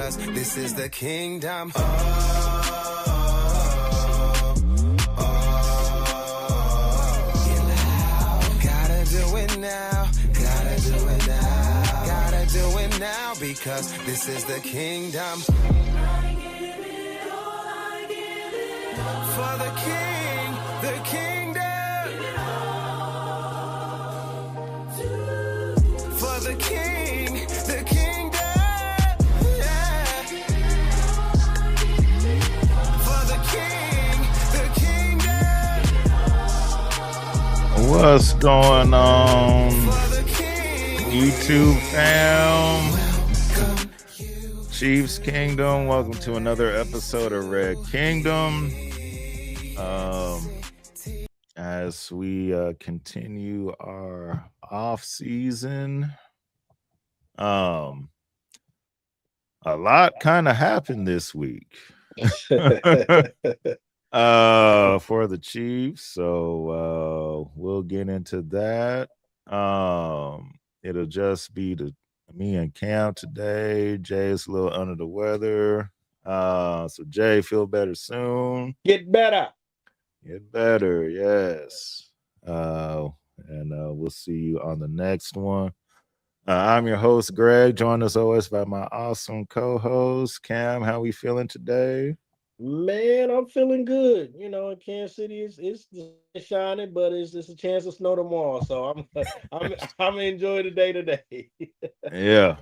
because this is the kingdom. Gotta do it now. Gotta do it now. Gotta do it now because this is the kingdom. For the king, the kingdom. For the king, the kingdom. Yeah. For the king, the kingdom. What's going on, YouTube fam? Chiefs Kingdom, welcome to another episode of Red Kingdom. As we continue our off season, a lot kind of happened this week for the Chiefs, so we'll get into that. It'll just be me and Cam today. Jay's a little under the weather, so Jay, feel better soon. Get better. Get better, yes. And we'll see you on the next one. I'm your host, Greg, joined as always by my awesome co-host, Cam. How we feeling today? Man, I'm feeling good. You know, in Kansas City, it's the sun shining, but it's just a chance of snow tomorrow. So I'm enjoying the day today. Yeah.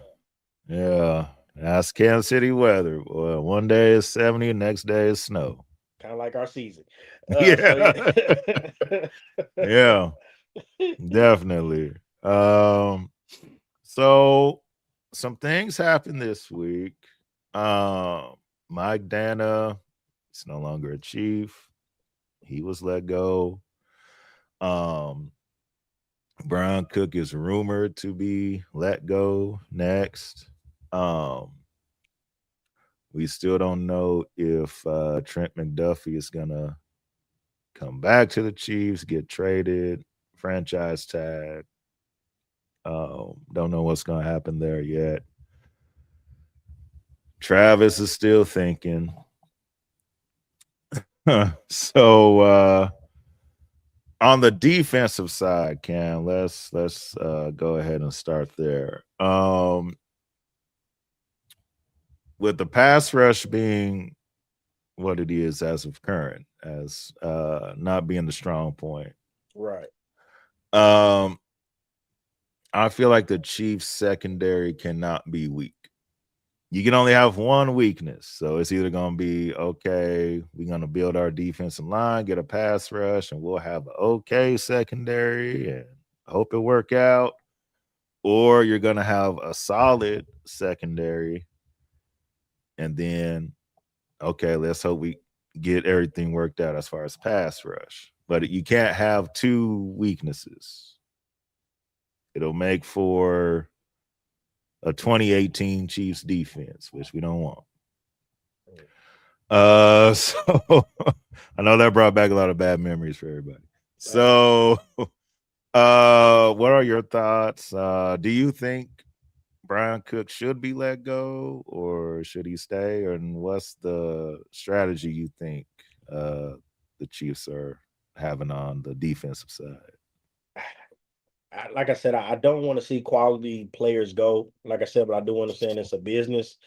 That's Kansas City weather. Well, one day is 70, next day is snow. Kind of like our season. Yeah, definitely. So some things happened this week. Mike Danna is no longer a Chief. He was let go. Bryan Cook is rumored to be let go next. We still don't know if Trent McDuffie is gonna come back to the Chiefs, get traded, franchise tag. Don't know what's gonna happen there yet. Travis is still thinking. So on the defensive side, Cam, let's go ahead and start there. With the pass rush being what it is as of current, as not being the strong point. Right. I feel like the Chiefs secondary cannot be weak. You can only have one weakness. So it's either going to be, okay, we're going to build our defensive line, get a pass rush, and we'll have an okay secondary and hope it work out. Or you're going to have a solid secondary and then, okay, let's hope we get everything worked out as far as pass rush. But you can't have two weaknesses. It'll make for a 2018 Chiefs defense, which we don't want. So I know that brought back a lot of bad memories for everybody. So what are your thoughts? Do you think Bryan Cook should be let go or should he stay? And what's the strategy you think the Chiefs are having on the defensive side? Like I said, I don't want to see quality players go. Like I said, but I do understand it's a business.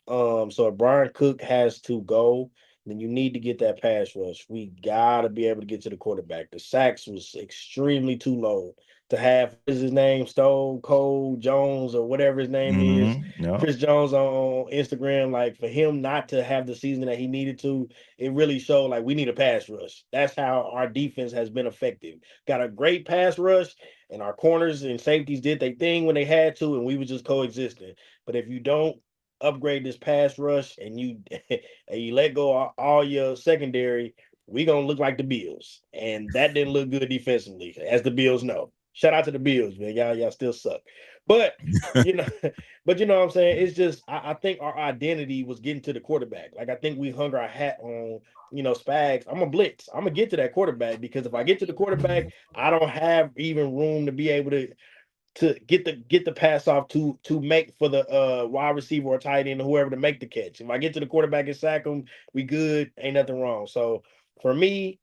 So if Bryan Cook has to go, then you need to get that pass rush. We got to be able to get to the quarterback. The sacks was extremely too low to have, what is his name, Stone Cold Jones or whatever his name is, Chris Jones on Instagram. Like, for him not to have the season that he needed to, it really showed like we need a pass rush. That's how our defense has been effective. Got a great pass rush, and our corners and safeties did their thing when they had to, and we were just coexisting. But if you don't upgrade this pass rush and you let go of all your secondary, we gonna look like the Bills, and that didn't look good defensively, as the Bills know. Shout out to the Bills, man. Y'all still suck. But you know what I'm saying? It's just I think our identity was getting to the quarterback. Like, I think we hung our hat on, Spags. I'm a blitz. I'm gonna get to that quarterback, because if I get to the quarterback, I don't have even room to be able to to get the pass off to make for the wide receiver or tight end or whoever to make the catch. If I get to the quarterback and sack him, we good. Ain't nothing wrong. So for me,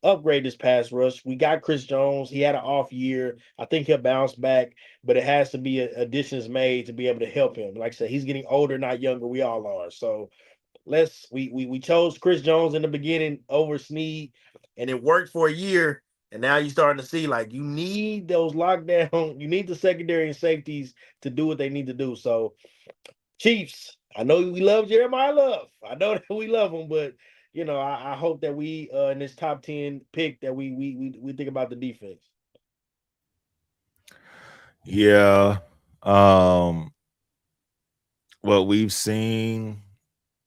upgrade this pass rush. We got Chris Jones. He had an off year. I think he'll bounce back, but it has to be additions made to be able to help him. Like I said, he's getting older, not younger. We all are. So we chose Chris Jones in the beginning over Snead, and it worked for a year. And now you're starting to see like you need those lockdown, you need the secondary and safeties to do what they need to do. So Chiefs, I know we love Jeremiah Love. I know that we love him, but I hope that we in this top 10 pick that we think about the defense. Yeah. What we've seen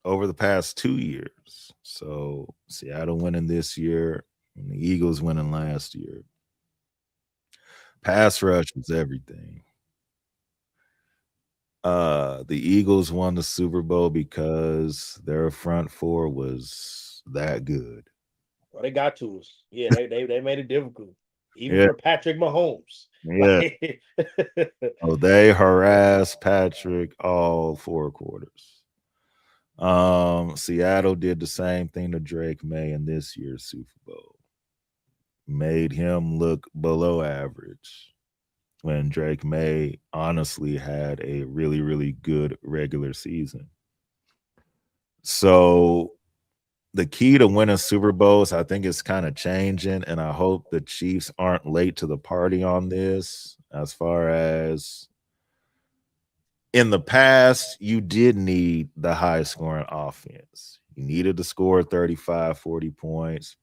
over the past 2 years. So Seattle winning this year and the Eagles winning last year. Pass rush was everything. The Eagles won the Super Bowl because their front four was that good. Well, they got to us. Yeah, they made it difficult, even Yeah, for Patrick Mahomes. yeah. Oh, they harassed Patrick all 4 quarters. Seattle did the same thing to Drake May in this year's Super Bowl. Made him look below average when Drake May honestly had a really, really good regular season. So the key to winning Super Bowls, I think, is kind of changing, and I hope the Chiefs aren't late to the party on this. As far as in the past, you did need the high scoring offense. You needed to score 35, 40 points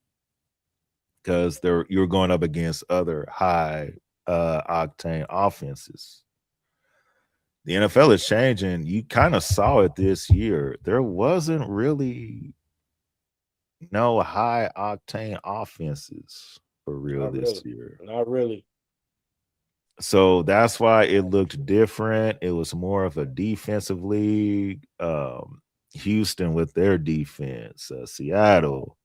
because you're going up against other high octane offenses. The NFL is changing. You kind of saw it this year. There wasn't really no high octane offenses for real Not this really. year. Not really. So that's why it looked different. It was more of a defensive league. Houston with their defense, Seattle,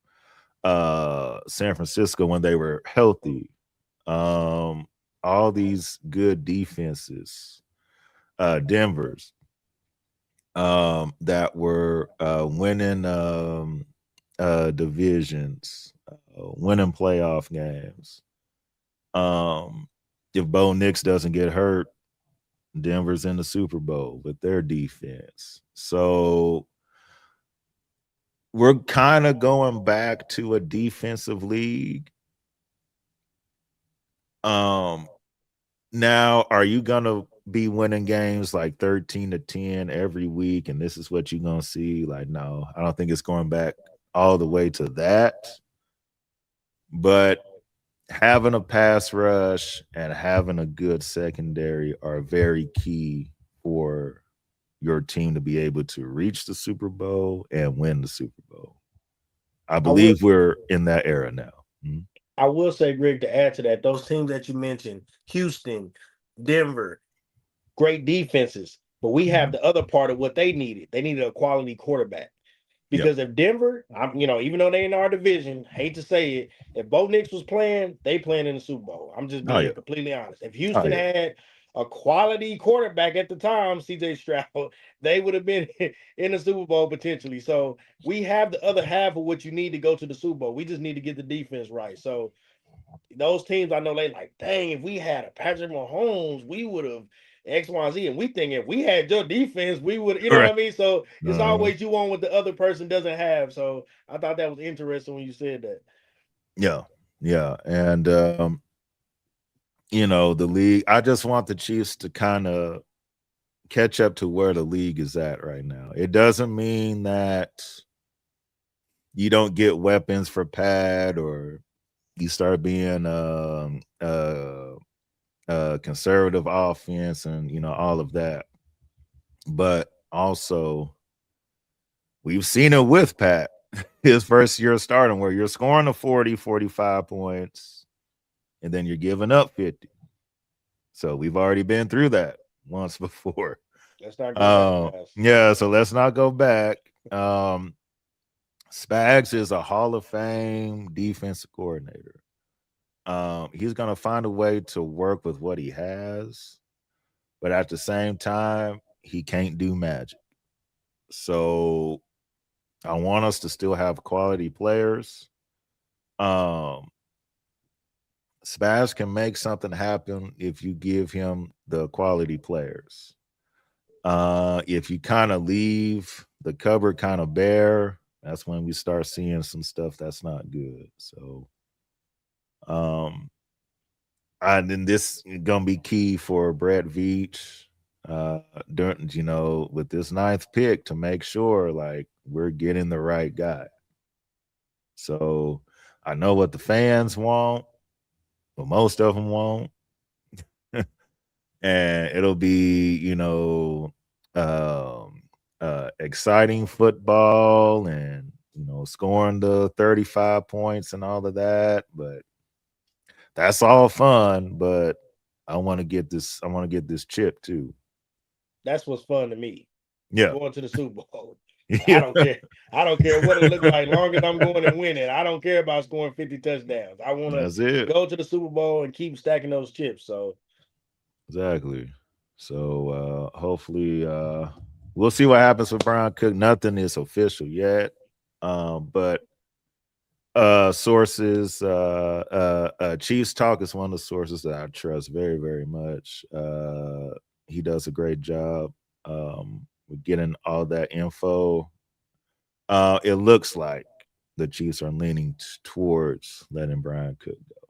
San Francisco when they were healthy. All these good defenses, Denver's, that were winning divisions, winning playoff games. If Bo Nix doesn't get hurt, Denver's in the Super Bowl with their defense. So we're kind of going back to a defensive league. Now, are you gonna be winning games like 13-10 every week, and this is what you're gonna see? Like, no, I don't think it's going back all the way to that. But having a pass rush and having a good secondary are very key for your team to be able to reach the Super Bowl and win the Super Bowl. I I will believe we're in that era now. Mhm. I will say, Greg, to add to that, those teams that you mentioned, Houston, Denver, great defenses, but we have Mhm. the other part of what they needed. They needed a quality quarterback. Yep. Because if Denver, even though they in our division, hate to say it, if Bo Nix was playing, they playing in the Super Bowl. I'm just Oh yeah. being completely honest. If Oh Houston yeah. had a quality quarterback at the time, CJ Stroud, they would have been in the Super Bowl potentially. So we have the other half of what you need to go to the Super Bowl. We just need to get the defense right. So those teams, I know they like, dang, if we had a Patrick Mahomes, we would have X, Y, Z. And we think if we had your defense, we would, you know what Right. I mean? So it's Uh, always you want what the other person doesn't have. So I thought that was interesting when you said that. yeah. Yeah. And the league, I just want the Chiefs to kind of catch up to where the league is at right now. It doesn't mean that you don't get weapons for Pat or you start being conservative offense and all of that. But also we've seen it with Pat his first year starting where you're scoring the 40, 45 points and then you're giving up 50. So we've already been through that once before. Let's not go back, guys. Yeah, so let's not go back. Spags is a Hall of Fame defensive coordinator. He's going to find a way to work with what he has, but at the same time, he can't do magic. So I want us to still have quality players. Um, Spaz can make something happen if you give him the quality players. If you kind of leave the cupboard kind of bare, that's when we start seeing some stuff that's not good. So, and then this is gonna be key for Brett Veach, during with this ninth pick to make sure like we're getting the right guy. So I know what the fans want, but most of them won't. And it'll be, exciting football and, scoring the 35 points and all of that. But that's all fun. But I want to get this chip too. That's what's fun to me. Yeah. Going to the Super Bowl. Yeah. I don't care. I don't care what it looks like. Long as I'm going and winning, I don't care about scoring 50 touchdowns. I want to go to the Super Bowl and keep stacking those chips. So exactly. So hopefully we'll see what happens with Bryan Cook. Nothing is official yet. But sources, Chiefs Talk is one of the sources that I trust very, very much. He does a great job with getting all that info. It looks like the Chiefs are leaning towards letting Bryan Cook go.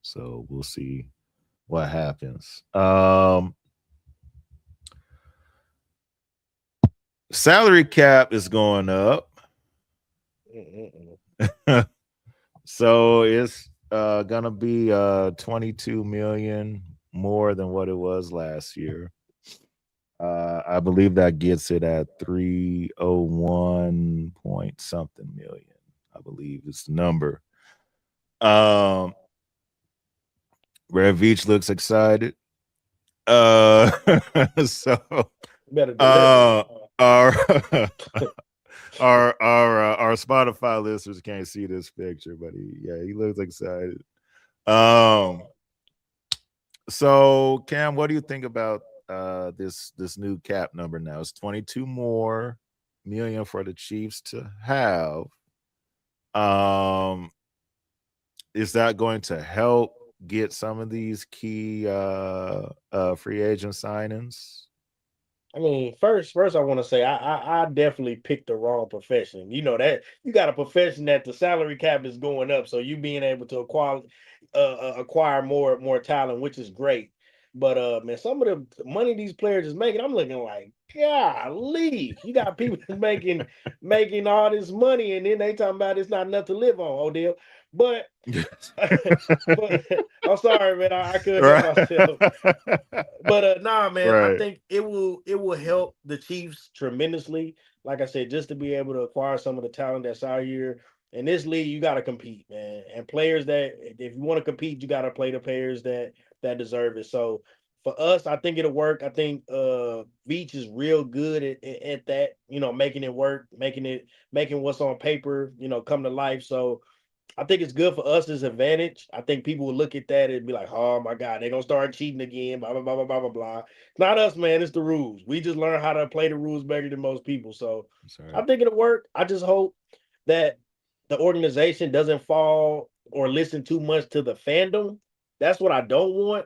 So we'll see what happens. Salary cap is going up. So it's gonna be 22 million more than what it was last year. I believe that gets it at 301 point something million. I believe it's the number. Red Veach looks excited. So our Spotify listeners can't see this picture, but he looks excited. So Cam, what do you think about this new cap number now? It's 22 more million for the Chiefs to have. Is that going to help get some of these key free agent signings? I mean, first, I want to say I definitely picked the wrong profession. You know that you got a profession that the salary cap is going up, so you being able to acquire more talent, which is great. But man, some of the money these players is making, I'm looking like, golly, you got people making all this money, and then they talking about it's not enough to live on, Odell. But but I'm sorry, man, I couldn't help myself. But nah, man, right. I think it will help the Chiefs tremendously. Like I said, just to be able to acquire some of the talent that's out here. In this league, you got to compete, man. And players that, if you want to compete, you got to play the players that deserve it. So for us, I think it'll work. I think Veach is real good at that, making it work, making what's on paper, come to life. So I think it's good for us as advantage. I think people will look at that and be like, "Oh my God, they're gonna start cheating again." Blah blah blah blah blah blah blah. It's not us, man. It's the rules. We just learn how to play the rules better than most people. So I think it'll work. I just hope that the organization doesn't fall or listen too much to the fandom. That's what I don't want.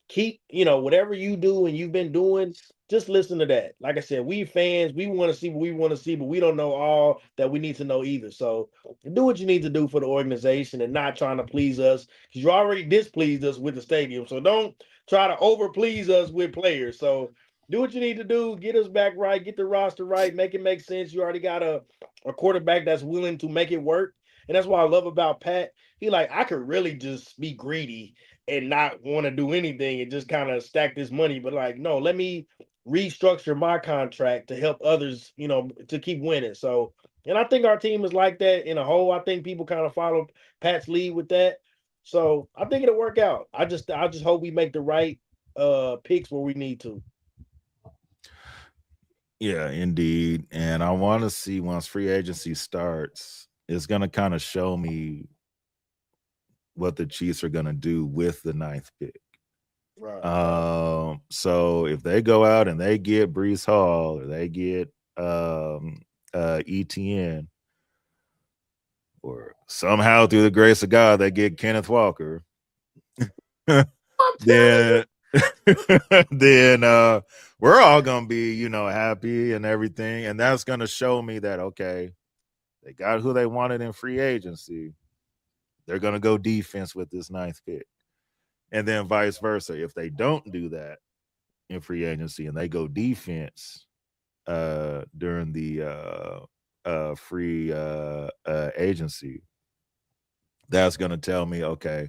Keep, whatever you do and you've been doing, just listen to that. Like I said, we fans, we want to see what we want to see, but we don't know all that we need to know either. So do what you need to do for the organization and not trying to please us, because you already displeased us with the stadium. So don't try to over please us with players. So do what you need to do, get us back right, get the roster right, make it make sense. You already got a quarterback that's willing to make it work. And that's what I love about Pat. He like, I could really just be greedy and not want to do anything and just kind of stack this money. But like, no, let me restructure my contract to help others, to keep winning. So, and I think our team is like that in a whole. I think people kind of follow Pat's lead with that. So I think it'll work out. I just hope we make the right picks where we need to. Yeah, indeed. And I want to see, once free agency starts, it's going to kind of show me what the Chiefs are going to do with the ninth pick. Right. So if they go out and they get Brees Hall or they get ETN, or somehow through the grace of God they get Kenneth Walker, then then we're all gonna be, you know, happy and everything, and that's gonna show me that okay, they got who they wanted in free agency. They're gonna go defense with this ninth pick, and then vice versa. If they don't do that in free agency and they go defense during the free agency, that's gonna tell me okay,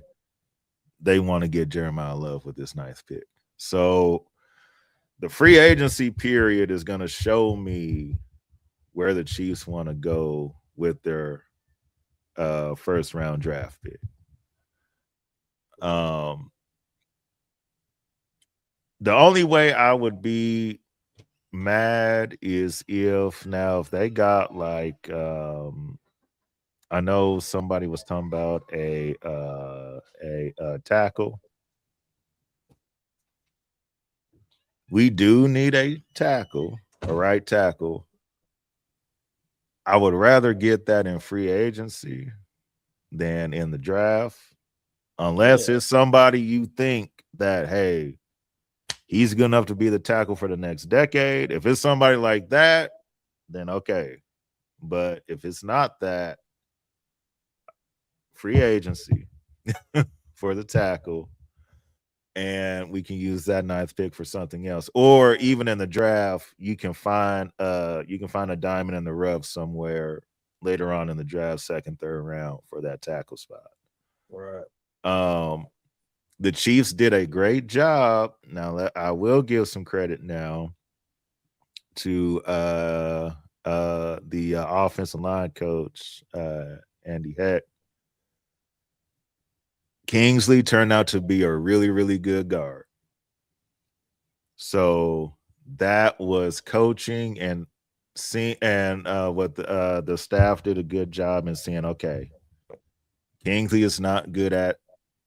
they want to get Jeremiah Love with this ninth pick. So the free agency period is going to show me where the Chiefs want to go with their first round draft pick. The only way I would be mad is if they got like I know somebody was talking about a tackle. We do need a tackle, a right tackle. I would rather get that in free agency than in the draft, unless it's somebody you think that, hey, he's good enough to be the tackle for the next decade. If it's somebody like that, then okay. But if it's not that, free agency for the tackle, and we can use that ninth pick for something else. Or even in the draft, you can find a diamond in the rough somewhere later on in the draft, second, third round for that tackle spot. Right. The Chiefs did a great job. Now I will give some credit now to the offensive line coach, Andy Heck. Kingsley turned out to be a really, really good guard. So that was coaching and seeing, and what the staff did a good job in seeing, okay, Kingsley is not good at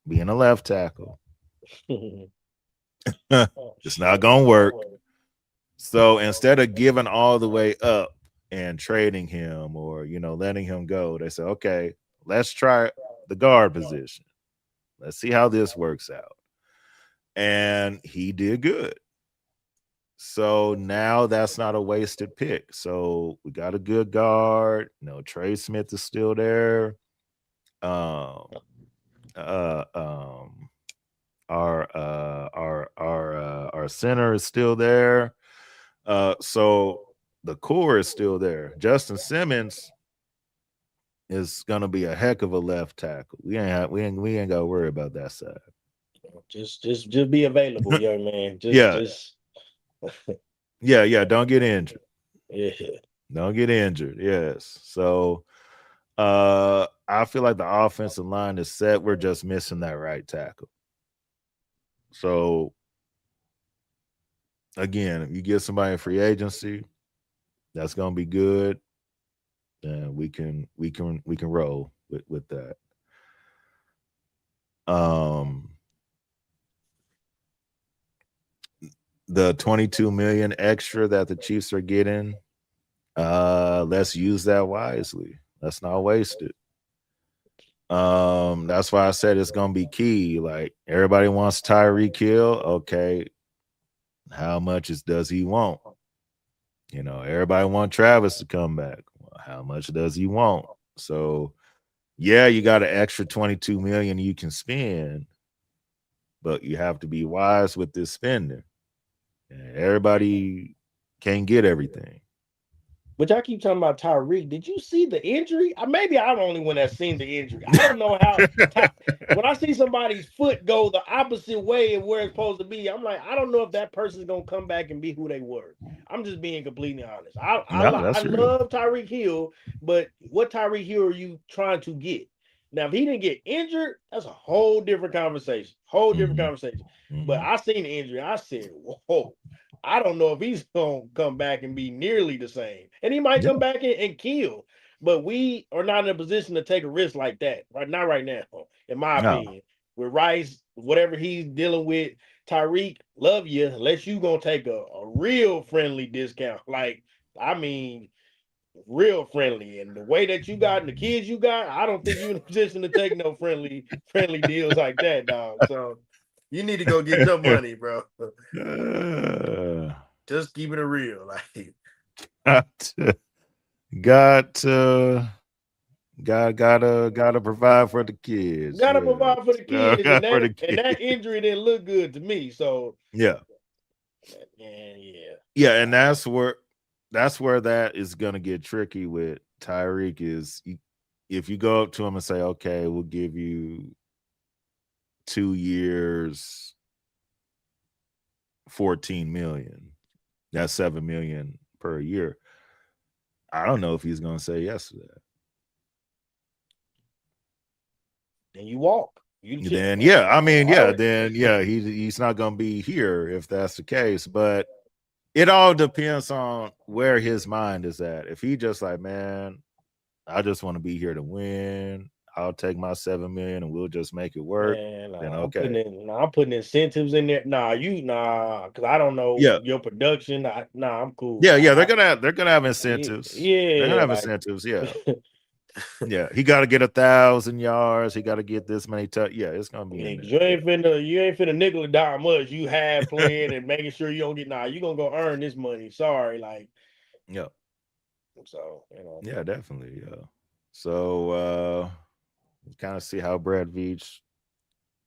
being a left tackle. It's not going to work. So instead of giving all the way up and trading him or, you know, letting him go, they said, okay, let's try the guard position. Let's see how this works out. And he did good. So now that's not a wasted pick. So we got a good guard. You know, Trey Smith is still there. Our center is still there. So the core is still there. Justin Simmons is gonna be a heck of a left tackle. We ain't gotta worry about that side. Just be available, young man. Just yeah. Don't get injured. Yeah. Don't get injured. Yes. So I feel like the offensive line is set. We're just missing that right tackle. So again, if you get somebody in free agency, that's gonna be good. And we can roll with that. The 22 million extra that the Chiefs are getting, let's use that wisely. Let's not waste it. That's why I said it's gonna be key. Like everybody wants Tyreek Hill. Okay, how much does he want? You know, everybody want Travis to come back. Well, how much does he want? So yeah, you got an extra 22 million you can spend, but you have to be wise with this spending. And everybody can't get everything. But y'all keep talking about Tyreek. Did you see the injury? Maybe I'm the only one that's seen the injury. I don't know how. When I see somebody's foot go the opposite way of where it's supposed to be, I'm like, I don't know if that person's gonna come back and be who they were. I'm just being completely honest. I love Tyreek Hill, but what Tyreek Hill are you trying to get? Now, if he didn't get injured, that's a whole different conversation. But I seen the injury. I said, whoa. I don't know if he's going to come back and be nearly the same. And he might come back and kill. But we are not in a position to take a risk like that. Right? Not right now. in my No. opinion. With Rice, whatever he's dealing with, Tyreek, love you, unless you gonna take a real friendly discount. Like, I mean, real friendly. And the way that you got and the kids you got, I don't think you're in a position to take no friendly deals like that, dog. So you need to go get your money, bro. Just keep it real. Like, gotta provide for the kids. gotta provide for the kids, and For the that kids. injury didn't look good to me. So Yeah. Yeah, and that's where that is gonna get tricky with Tyreek is if you go up to him and say, okay, we'll give you 2 years, 14 million. That's 7 million per year. I don't know if he's gonna say yes to that. Then you walk. Then he's not gonna be here if that's the case. But it all depends on where his mind is at. If he just like, man, I just want to be here to win. I'll take my 7 million and we'll just make it work. Man, then okay. I'm putting incentives in there. Because I don't know your production. I'm cool. Yeah, they're gonna have incentives. Yeah, they're gonna have incentives. Yeah. Yeah, he got to get 1,000 yards. He got to get this many touch. Yeah, it's gonna be. You ain't finna nickel and dime much. You have playing and making sure you don't get. You gonna go earn this money. Sorry, like. Yeah. So Yeah, definitely. Yeah. So kind of see how Brad Veach.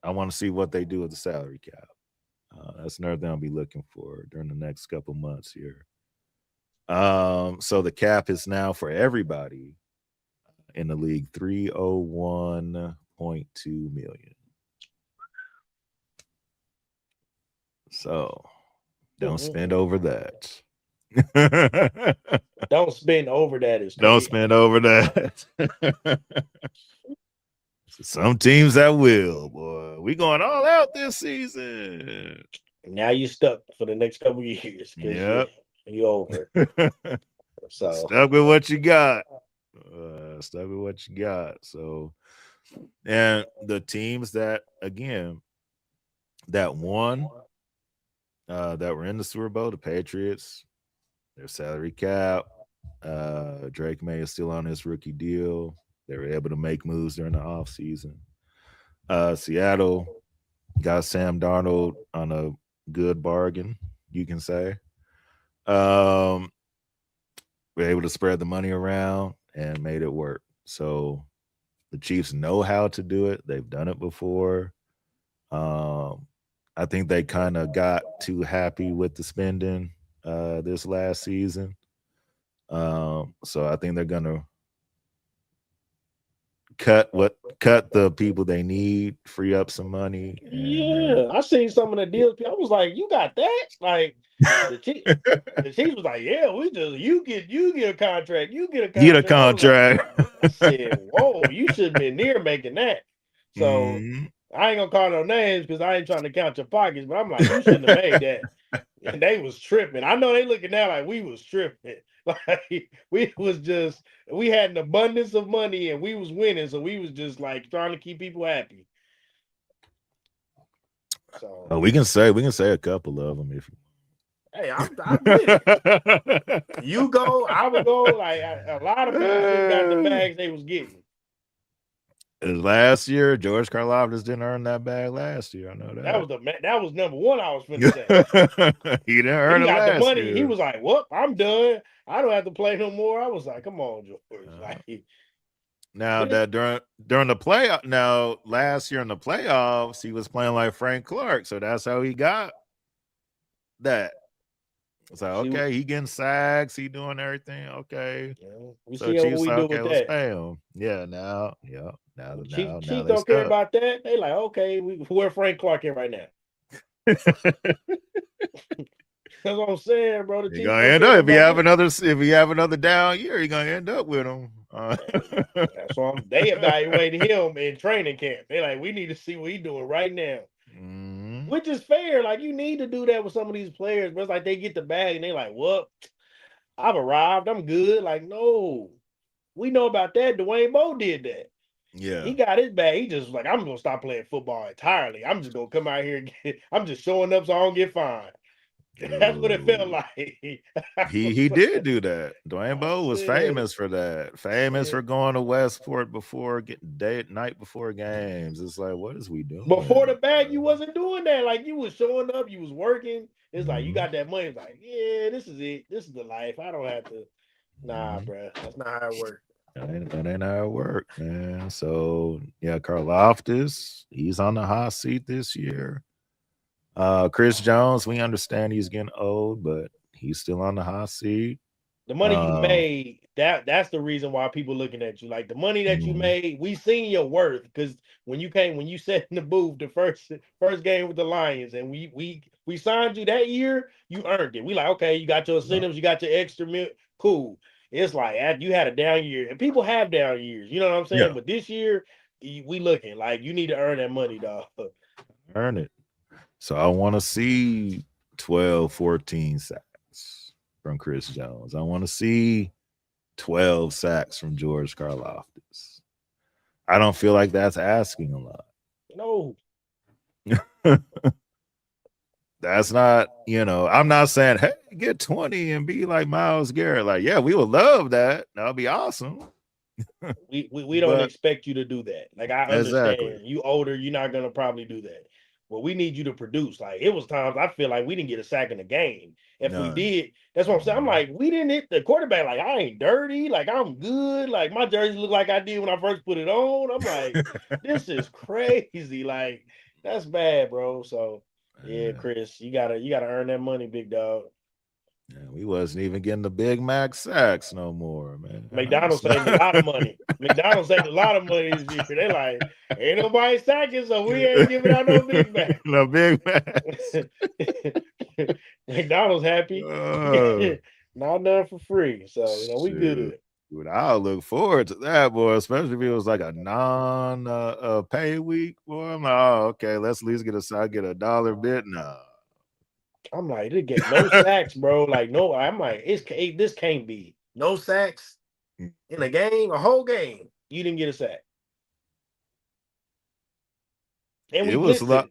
I want to see what they do with the salary cap. That's another thing I'll be looking for during the next couple months here. So the cap is now for everybody in the league 301.2 million. So don't spend over that. Don't spend over that is don't spend over that. Some teams that will, boy. We going all out this season. Now you stuck for the next couple of years. Yep. You over. So stuck with what you got. So, and the teams that again that won, that were in the Super Bowl, the Patriots, their salary cap. Drake May is still on his rookie deal. They were able to make moves during the offseason. Seattle got Sam Darnold on a good bargain, you can say. We're able to spread the money around and made it work. So the Chiefs know how to do it. They've done it before. I think they kind of got too happy with the spending this last season. So I think they're gonna cut the people they need, free up some money. I seen some of the deals. I was like, you got that? Like the Chiefs was like, yeah, we just you get a contract, you get a contract. Get a contract. I said, whoa, you should have been near making that. So I ain't gonna call no names because I ain't trying to count your pockets, but I'm like, you shouldn't have made that. And they was tripping. I know they looking now like we was tripping. Like we had an abundance of money and we was winning, so we was just like trying to keep people happy. So we can say a couple of them if you. Hey, I'm with it. You go, I would go. Like a lot of people got the bags they was getting. Last year, George Karlaftis didn't earn that bag last year. I know that. That was number one. I was finna say he didn't earn it last the money. Year. He was like, "Well, I'm done. I don't have to play no more." I was like, "Come on, George." Now that during the playoff, now last year in the playoffs, he was playing like Frank Clark, so that's how he got that. It's like, okay, he getting sacks, he doing everything. Okay, we so see Chiefs what we like, do okay, with let's that. pay him. Yeah, now Chiefs don't care about that. They like, okay, where Frank Clark in right now? That's what I'm saying, bro. You're gonna end up if you have another down year, you're gonna end up with him. That's why they evaluating him in training camp. They're like, we need to see what he's doing right now. Which is fair. Like, you need to do that with some of these players, but it's like they get the bag and they're like, well, I've arrived, I'm good. Like, no, we know about that. Dwayne Bowe did that. Yeah. He got his bag. He just was like, I'm gonna stop playing football entirely. I'm just gonna come out here and I'm just showing up so I don't get fined. That's what it felt Ooh. like. He did do that. Dwayne I Bowe was said, famous for that. Famous for going to Westport before night before games. It's like, what is we before the doing? bag, you wasn't doing that. Like you was showing up, you was working. It's like you Mhm. got that money. It's like, yeah, this is it. This is the life. I don't have to. Nah, Mhm. bro. That's not how it works. That ain't how it worked, man. So yeah, Karlaftis, he's on the hot seat this year. Chris Jones, we understand he's getting old, but he's still on the hot seat. The money you made, that's the reason why people looking at you. Like the money that you Mhm. made, we seen your worth. Because when you sat in the booth the first game with the Lions, and we signed you that year, you earned it. We like, okay, you got your incentives, you got your extra mil, cool. It's like you had a down year, and people have down years. You know what I'm saying? Yeah, But this year, we looking like you need to earn that money, dog. earn it. So I want to see 12, 14 sacks from Chris Jones. I want to see 12 sacks from George Karlaftis. I don't feel like that's asking a lot. No, That's not, I'm not saying, hey, get 20 and be like Myles Garrett. Like, yeah, we would love that. That would be awesome. we don't But expect you to do that. Like I exactly. understand you older, you're not gonna probably do that. But we need you to produce. Like it was times I feel like we didn't get a sack in the game. If we None. did, that's what I'm saying. I'm like, we didn't hit the quarterback. Like I ain't dirty. Like I'm good. Like my jersey look like I did when I first put it on. I'm like, this is crazy. Like that's bad, bro. So yeah, Chris, you gotta earn that money, big dog. Yeah, we wasn't even getting the Big Mac sacks no more, man. McDonald's saved a lot of money. McDonald's saved a lot of money this year. They like, ain't nobody sacking, so we ain't giving out no Big Mac. No Big Macs. McDonald's happy. Oh, Not done for free. So, we shoot. good. Dude, I'll look forward to that, boy, especially if it was like a non pay week, boy. I'm like, oh, okay, let's at least get a dollar bit now. I'm like, they get no sacks, bro. Like, no, I'm like, this can't be. No sacks in a game, a whole game. You didn't get a sack. And It we was a lot. blitzing.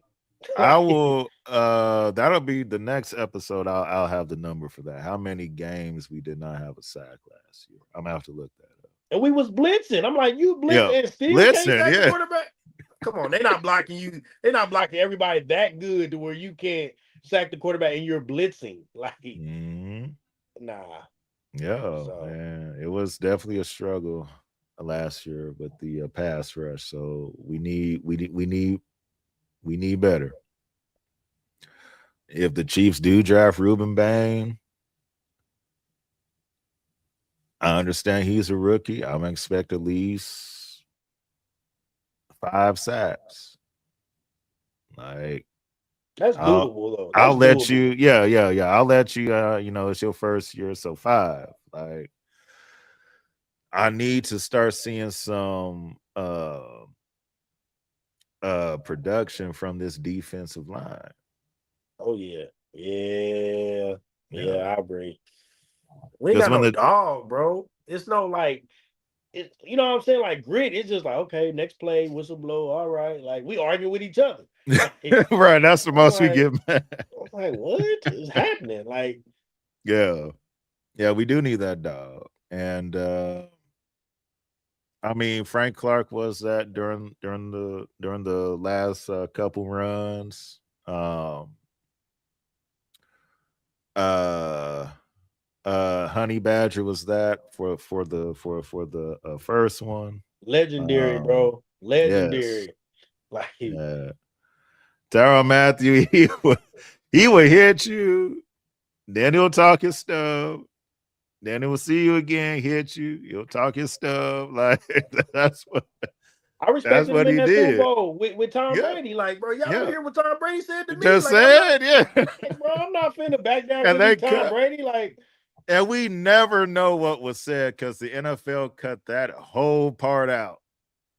I will that'll be the next episode. I'll have the number for that. How many games we did not have a sack last year? I'm gonna have to look that up. And we was blitzing. I'm like, you blitz Yeah. and still can't Listen, sack the yeah. quarterback? Come on, they're not blocking you. They're not blocking everybody that good to where you can't sack the quarterback and you're blitzing. Like, nah. Yeah, So man. It was definitely a struggle last year with the pass rush. So we need better. If the Chiefs do draft Reuben Bain, I understand he's a rookie. I'm gonna expect at least 5 sacks. Like that's I'll doable though. I'll That's let doable. you, yeah. I'll let you it's your first year, so 5. Like I need to start seeing some production from this defensive line. Oh yeah. Yeah. Yeah, Yeah. I agree. We ain't Because got when no the dog, bro. It's no like it, you know what I'm saying? Like grit, it's just like, okay, next play, whistle blow, all right. Like we argue with each other. Like, right, that's the I'm most we like, get mad. I'm like, what is happening? Like, Yeah. Yeah, we do need that dog. And I mean, Frank Clark was that during the last couple runs. Uh Honey Badger was that for the first one. legendary, Um bro. yes. Legendary. Like Yeah. Tyrann Mathieu, he would hit you, then he'll talk his stuff. Then he will see you again, hit you. He'll talk his stuff. Like that's what I that's respected him what in he that Super did. Bowl with Tom Yeah, Brady. Like, bro, y'all yeah. hear what Tom Brady said to me? Just Like, I'm not, said, yeah. like, bro, I'm not finna back down And because they he's Tom cut, Brady. Like, and we never know what was said because the NFL cut that whole part out.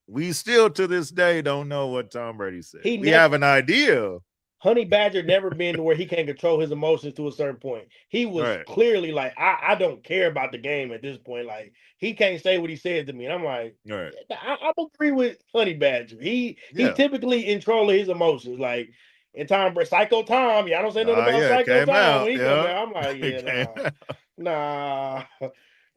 We still to this day don't know what Tom Brady said. he We never have an idea. Honey Badger never been to where he can't control his emotions to a certain point. He was Right. clearly like, I don't care about the game at this point. Like, he can't say what he said to me. And I'm like, Right. I agree with Honey Badger. He Yeah. typically in control of his emotions. Like, in Tom, Psycho Tom, y'all don't say nothing about Yeah, it Psycho came Tom out. when he Yeah. come out. I'm like, It came yeah, nah. And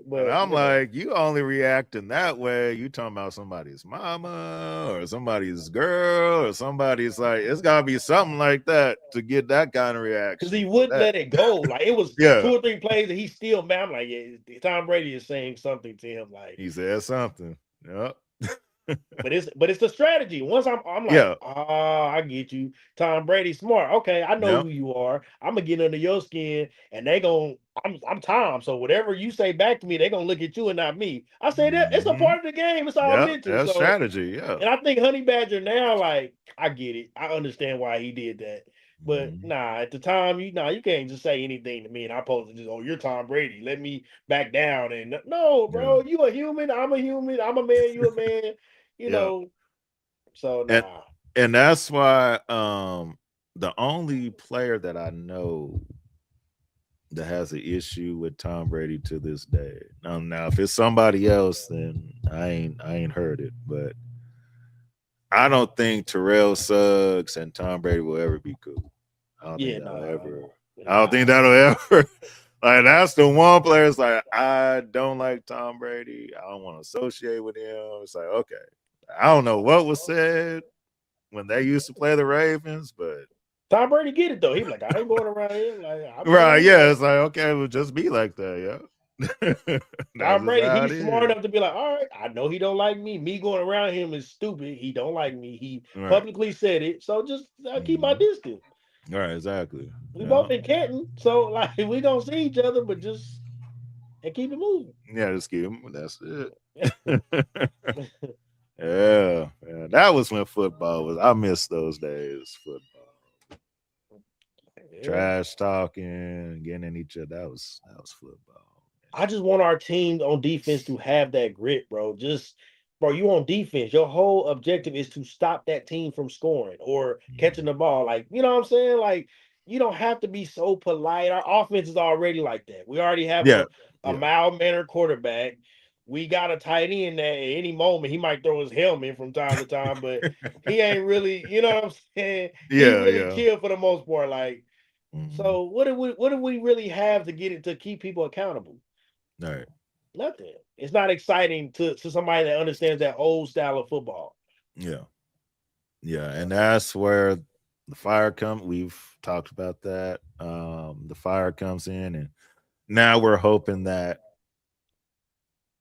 But I'm you know, like, you only reacting that way. You talking about somebody's mama or somebody's girl or somebody's like, it's gotta be something like that to get that kind of because reaction. he So wouldn't that, let it go. Like, it was 2 yeah, or 3 plays and he's still mad. I'm like, yeah, Tom Brady is saying something to him. Like, he said something. Yep. but it's the strategy. Once I'm like, Yeah. I get you. Tom Brady smart. Okay, I know Yep. who you are. I'm gonna get under your skin, and they gon' I'm Tom. So whatever you say back to me, they gonna look at you and not me. I say that it's a Mhm. part of the game. It's all Yep. mental. That's So, strategy. Yeah. and I think Honey Badger now, like, I get it. I understand why he did that. But Mhm. nah, at the time, you can't just say anything to me, and I'm supposed to just, oh, you're Tom Brady. Let me back down. And no, Yeah. bro, you a human. I'm a human. I'm a man. You a man. You Yeah. know. So And nah. and that's why the only player that I know that has an issue with Tom Brady to this day. Now if it's somebody else, then I ain't heard it. But I don't think Terrell Suggs and Tom Brady will ever be cool. I don't think Yeah, that'll nah. ever. I don't think Nah. that'll ever. Like that's the one player. It's like I don't like Tom Brady. I don't want to associate with him. It's like okay, I don't know what was said when they used to play the Ravens, but Tom Brady get it though. He be like, I ain't going around here. Like, I'm right, him. yeah, Like, it's like okay, we'll just be like that, yeah. That's Tom just Brady, how it he's smart is. enough to be like, all right, I know he don't like me. Me going around him is stupid. He don't like me. He Right. publicly said it. So just keep my Mhm. distance. Right, exactly. We Yeah. both in Canton, so like we gonna see each other, but just and keep it moving. Yeah, just keep him. That's it. Yeah, yeah. That was when football was. I miss those days. Football, Yeah. trash talking, getting in each other. That was football. I just want our team on defense to have that grit, bro. Just, bro, you on defense. Your whole objective is to stop that team from scoring or catching the ball. Like, you know what I'm saying? Like, you don't have to be so polite. Our offense is already like that. We already have Yeah, a yeah, mild mannered quarterback. We got a tight end that at any moment he might throw his helmet from time to time, but he ain't really, you know what I'm saying? He yeah, really yeah. chill for the most part. Like, Mhm. so what do we really have to get it to keep people accountable? All right. Nothing. It's not exciting to somebody that understands that old style of football. Yeah, yeah, and that's where the fire comes. We've talked about that. The fire comes in, and now we're hoping that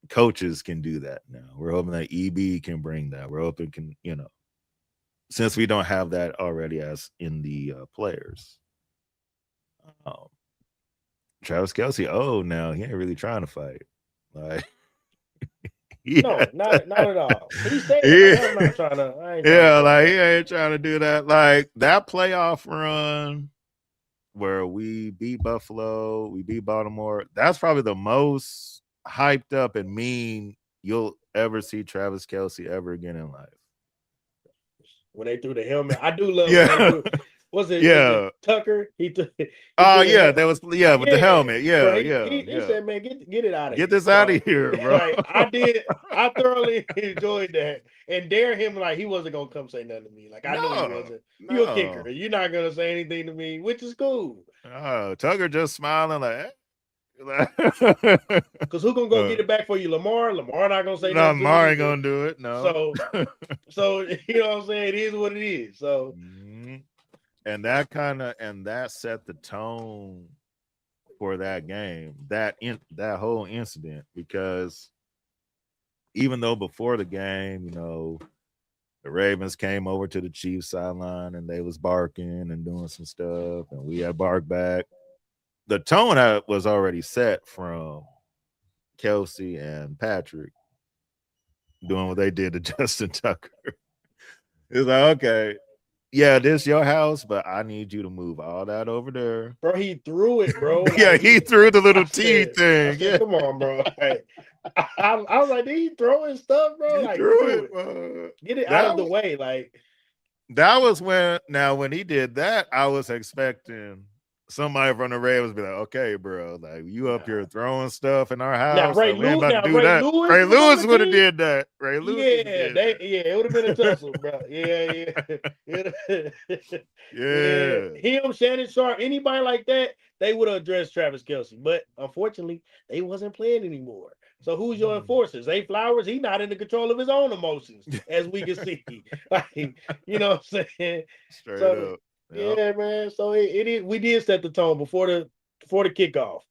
coaches can do that. Now we're hoping that EB can bring that. We're hoping can since we don't have that already as in the players. Um, Travis Kelsey, oh, now he ain't really trying to fight. Like, yeah, No, not at all. He said it. Like, yeah, I ain't trying to yeah, fight like that. he ain't trying to do that. Like that playoff run where we beat Buffalo, we beat Baltimore. That's probably the most hyped up and mean you'll ever see Travis Kelsey ever again in life. When they threw the helmet. I do love when they Yeah, threw was it yeah. Tucker? He Oh threw the yeah, helmet. that was with the Yeah, helmet. bro. Yeah, He, yeah, he he yeah. said, man, get it out of Get here. this out So of here, bro. like I thoroughly enjoyed that and dare him like he wasn't gonna come say nothing to me. Like I know he No, wasn't. You a kicker. no. You're not gonna say anything to me, which is cool. Oh, Tucker just smiling like, Because who gonna go get it back for you, Lamar? Lamar not gonna say no, nothing to me Mar ain't either. gonna do it. No. So so you know what I'm saying? It is what it is. So Mhm. And that set the tone for that game, that whole incident, because even though before the game, the Ravens came over to the Chiefs sideline and they was barking and doing some stuff, and we had barked back. The tone was already set from Kelsey and Patrick doing what they did to Justin Tucker. It's like, okay, yeah, this your house, but I need you to move all that over there. bro, he threw it, bro. Yeah, Like he threw the I little T said, I thing. said, Yeah, come on, bro. Like, I was like, did he throw his stuff, bro? he Like, threw threw it. it. Get it out That of the was way. Like, That was when he did that, I was expecting somebody from the Ravens be like, okay, bro, like you up here throwing stuff in our house. Like, we ain't about to do Ray that. Lewis Ray was on Lewis the would have team. did that. Ray Lewis would have did that. It would have been a tussle, bro. Yeah. Yeah. Yeah. Him, Shannon Sharp, anybody like that, they would have addressed Travis Kelce. But unfortunately, they wasn't playing anymore. So who's your enforcer? Zay Flowers, he not in the control of his own emotions, as we can see. Like, you know what I'm saying? Straight So up. Yep. yeah, man. So it is, we did set the tone before the kickoff.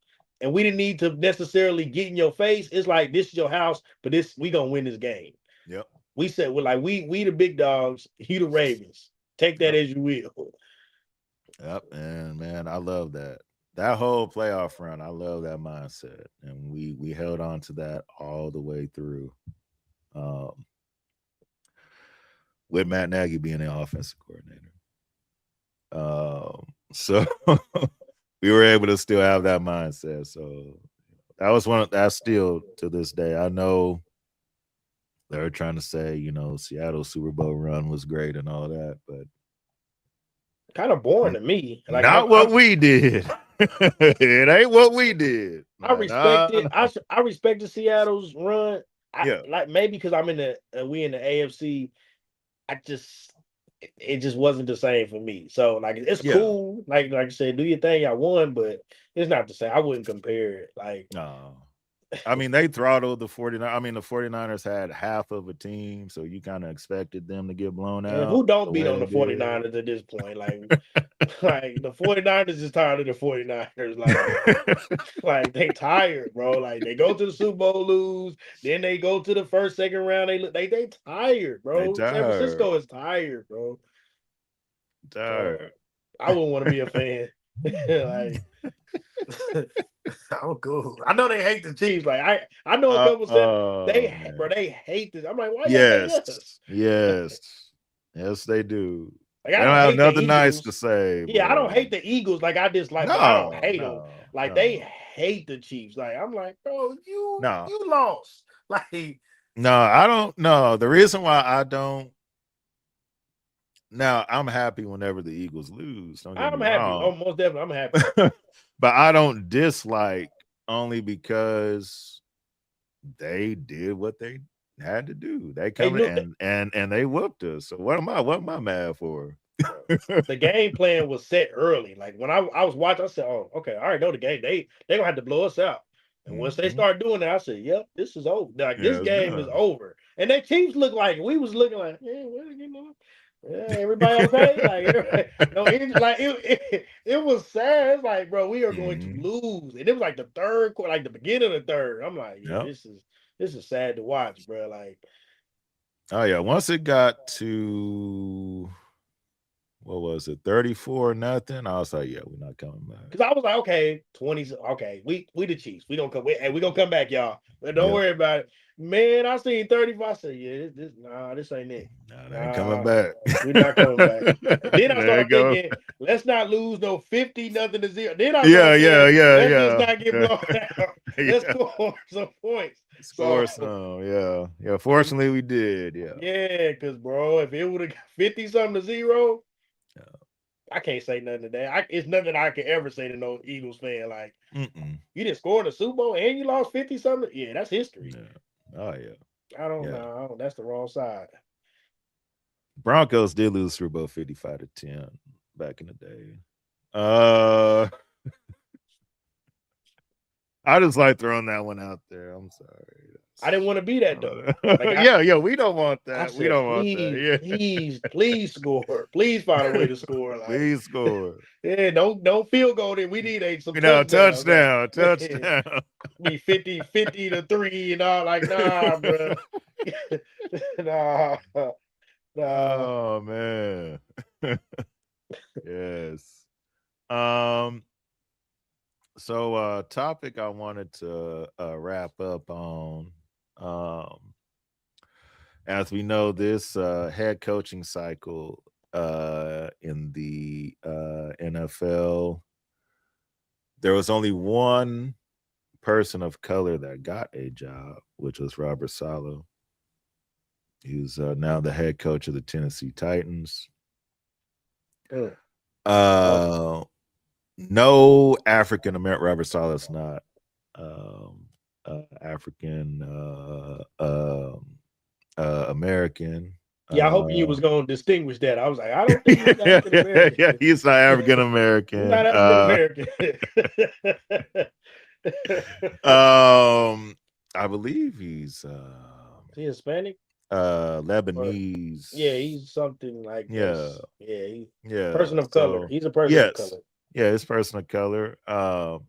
And we didn't need to necessarily get in your face. It's like, this is your house, but we gonna win this game. Yep. We said, we're like, we the big dogs, you the Ravens. Take that as you will. Yep. And man, I love that. That whole playoff run, I love that mindset. And we held on to that all the way through. With Matt Nagy being the offensive coordinator. So we were able to still have that mindset. So that was that's still to this day. I know they were trying to say, Seattle Super Bowl run was great and all that, but kind of boring to me. Like, not what we did. It ain't what we did. I respect it. I respected Seattle's run. Like, maybe because I'm in we in the AFC. It just wasn't the same for me. So like, it's cool. Like I said, do your thing. I won, but it's not the same. I wouldn't compare it. Like, no. I mean, they throttled the 49ers. I mean, the 49ers had half of a team, so you kind of expected them to get blown out. Who don't beat on the 49ers at this point? Like, like the 49ers is tired of the 49ers. Like they tired, bro. Like, they go to the Super Bowl, lose, then they go to the first, second round. They tired, bro. They tired. San Francisco is tired, bro. Tired. I wouldn't want to be a fan. Like, I'm cool. I know they hate the Chiefs. Like, I know a couple said they hate this. I'm like, why you hate us? Yes, they do. Like, I don't have nothing nice to say. Yeah, I don't hate the Eagles. Like, I dislike. I don't hate them. Like, they hate the Chiefs. Like, I'm like, bro, you lost. Like, no, I don't know. The reason why I don't. Now, I'm happy whenever the Eagles lose. I'm happy. Oh, most definitely, I'm happy. But I don't dislike only because they did what they had to do. They come in and they whooped us. So what am I mad for? The game plan was set early. Like, when I was watching, I said, "Oh, okay, I already know the game. They gonna have to blow us out." And once they start doing that, I said, "Yep, this is over. Like, this game is over." And their teams look like we was looking like, everybody okay? Like, it was sad. It's like, bro, we are going to lose. And it was like the third quarter, like the beginning of the third. I'm like, this is sad to watch, bro. Like, oh yeah, once it got to, what was it, 34-0, I was like, yeah, we're not coming back. Because I was like, okay, 20s, okay, we the Chiefs. We gonna come, we gonna come back, y'all. But don't worry about it. Man, I seen 35. I said, yeah, this ain't it. Nah, they ain't coming back. We're not coming back. Then I started thinking, let's not lose no 50-0. Then I let's just not get blown out. Let's score some points. Score some, yeah. Fortunately, we did, yeah. Because, bro, if it would have 50-0, I can't say nothing today. It's nothing I can ever say to no Eagles fan. Like, you didn't score in the Super Bowl and you lost 50-something. Yeah, that's history. Yeah. Oh yeah. I don't know. That's the wrong side. Broncos did lose Super Bowl 55-10 back in the day. I just like throwing that one out there. I'm sorry. I didn't want to be that though. Like, we don't want that. We don't want that. Yeah. Please score. Please find a way to score. Like, please score. Yeah, don't field goal there. We need some touchdown. Be 50-3 and all. Like, nah, bro. nah. Oh man. Yes. So topic I wanted to wrap up on. As we know, this head coaching cycle in the NFL, there was only one person of color that got a job, which was Robert Saleh. He's now the head coach of the Tennessee Titans. Uh, no African American. Robert Sala's not African American. Yeah, I hope you was going to distinguish that. I was like, I don't think he's African American. Yeah, he's not African He's American. not African American. I believe he's Is he Hispanic? Lebanese. Yeah, he's something like Yeah. Yeah, person of color. So He's a person of yes, color. yeah, it's person of color. So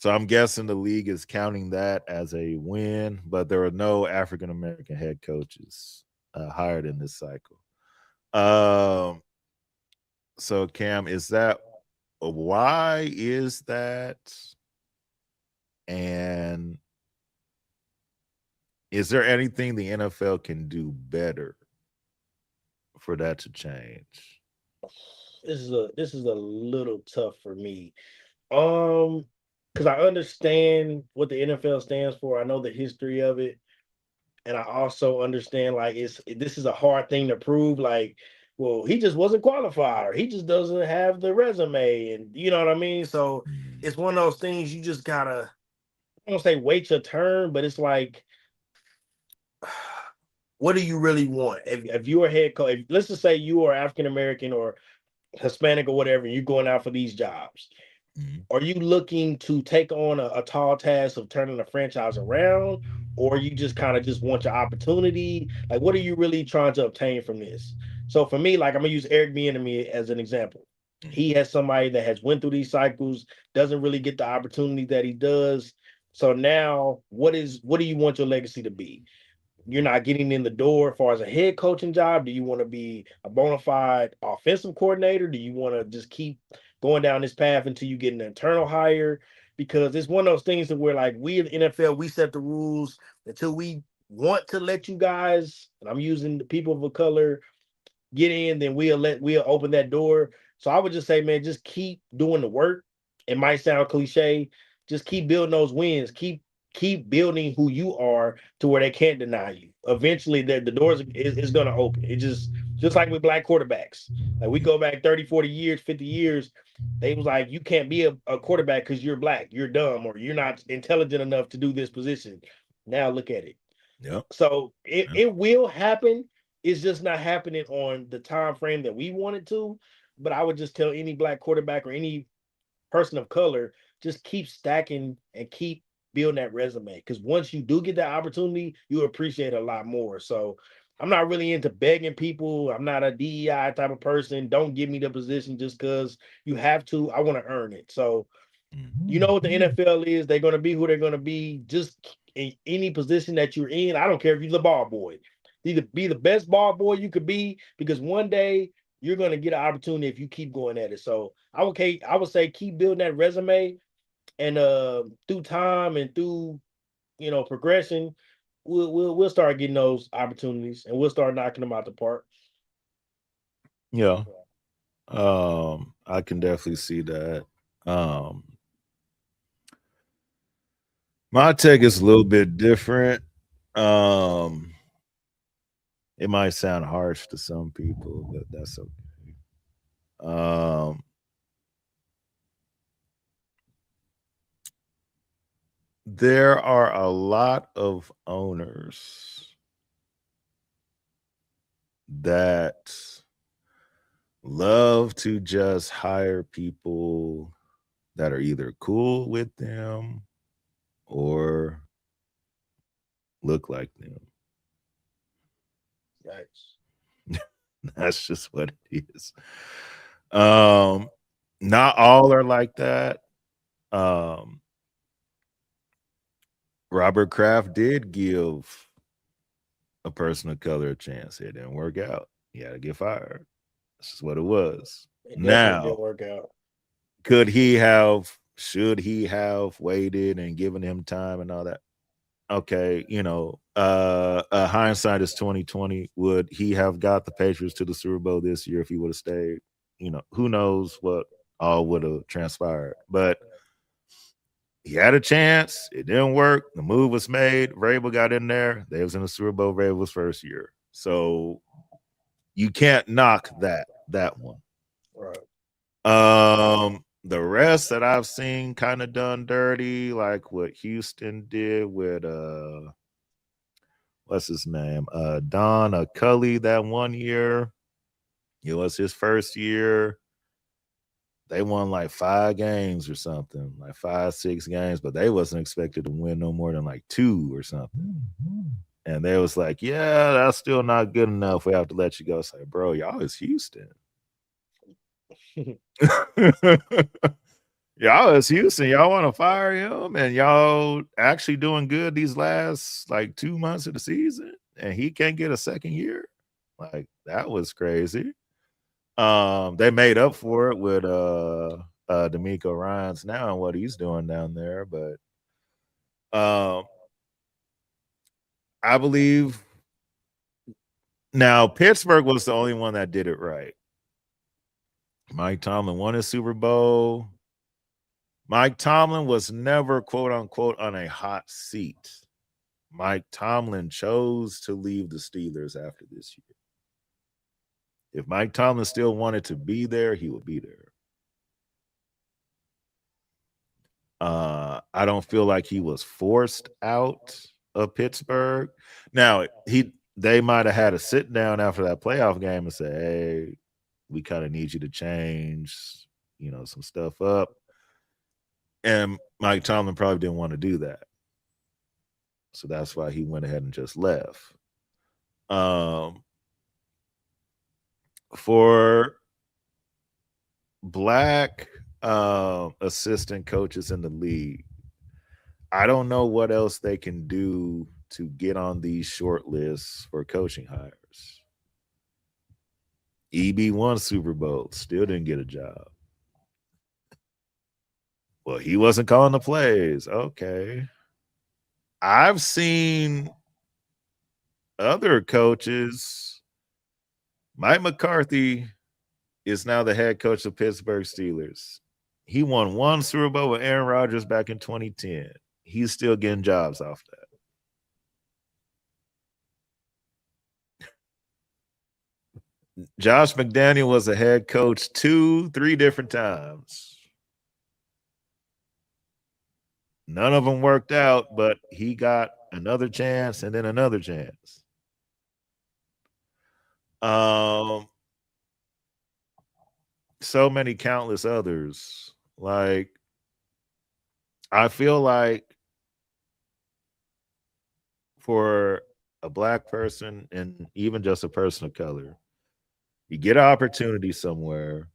I'm guessing the league is counting that as a win, but there are no African American head coaches hired in this cycle. So Cam, is that why is that? And is there anything the NFL can do better for that to change? This is a little tough for me. Because I understand what the NFL stands for. I know the history of it, and I also understand like this is a hard thing to prove. Like, well, he just wasn't qualified, or he just doesn't have the resume, and you know what I mean. So it's one of those things you just gotta. I don't say wait your turn, but it's like, what do you really want? If you're a head coach, let's just say you are African American or Hispanic or whatever, and you're going out for these jobs. Are you looking to take on a tall task of turning the franchise around, or you just kind of just want your opportunity? Like, what are you really trying to obtain from this? So for me, like I'm gonna use Eric Bieniemy as an example. He has somebody that has went through these cycles, doesn't really get the opportunity that he does. So now, what do you want your legacy to be? You're not getting in the door as far as a head coaching job. Do you want to be a bona fide offensive coordinator? Do you want to just keep going down this path until you get an internal hire? Because it's one of those things that we're like, we in the NFL, we set the rules until we want to let you guys, and I'm using the people of color, get in, then we'll open that door. So I would just say, man, just keep doing the work. It might sound cliche. Just keep building those wins. Keep building who you are to where they can't deny you. Eventually, the doors is going to open. It just like with black quarterbacks. Like we go back 30, 40 years, 50 years, they was like, you can't be a quarterback because you're black, you're dumb, or you're not intelligent enough to do this position. Now look at it. Yep. So it will happen. It's just not happening on the time frame that we want it to. But I would just tell any black quarterback or any person of color, just keep stacking and keep building that resume. Because once you do get that opportunity, you appreciate it a lot more. So I'm not really into begging people. I'm not a DEI type of person. Don't give me the position just because you have to. I want to earn it. So you know what the NFL is. They're going to be who they're going to be. Just in any position that you're in. I don't care if you're the ball boy. Either be the best ball boy you could be, because one day you're going to get an opportunity if you keep going at it. So I would say keep building that resume, and through time and through progression, we'll start getting those opportunities, and we'll start knocking them out the park. Yeah. I can definitely see that. My take is a little bit different. It might sound harsh to some people, but that's okay. There are a lot of owners that love to just hire people that are either cool with them or look like them. Yikes. That's just what it is. Not all are like that. Robert Kraft did give a person of color a chance. It didn't work out. He had to get fired. That's just what it was. It Now, didn't work out. should he have waited and given him time and all that? Okay, hindsight is 2020. Would he have got the Patriots to the Super Bowl this year if he would have stayed? Who knows what all would have transpired. But he had a chance. It didn't work. The move was made. Vrabel got in there. They was in the Super Bowl. Vrabel's first year. So you can't knock that one. The rest that I've seen kind of done dirty, like what Houston did with what's his name? Don Cully that one year. It was his first year. They won like 5 games or something, like 5, 6 games, but they wasn't expected to win no more than like 2 or something. And they was like, yeah, that's still not good enough. We have to let you go. It's like, bro, y'all is Houston. Y'all is Houston. Y'all want to fire him, and y'all actually doing good these last like 2 months of the season, and he can't get a second year. Like that was crazy. They made up for it with D'Amico Ryans now and what he's doing down there, but I believe now Pittsburgh was the only one that did it right. Mike Tomlin won his Super Bowl. Mike Tomlin was never, quote unquote, on a hot seat. Mike Tomlin chose to leave the Steelers after this year. If Mike Tomlin still wanted to be there, he would be there. I don't feel like he was forced out of Pittsburgh. Now, they might have had a sit down after that playoff game and say, hey, we kind of need you to change, some stuff up. And Mike Tomlin probably didn't want to do that. So that's why he went ahead and just left. For black assistant coaches in the league, I don't know what else they can do to get on these short lists for coaching hires. EB won Super Bowl, still didn't get a job. Well, he wasn't calling the plays. Okay. I've seen other coaches. Mike McCarthy is now the head coach of Pittsburgh Steelers. He won 1 Super Bowl with Aaron Rodgers back in 2010. He's still getting jobs off that. Josh McDaniel was a head coach 2, 3 different times. None of them worked out, but he got another chance and then another chance. So many countless others. Like, I feel like for a black person and even just a person of color, you get an opportunity somewhere,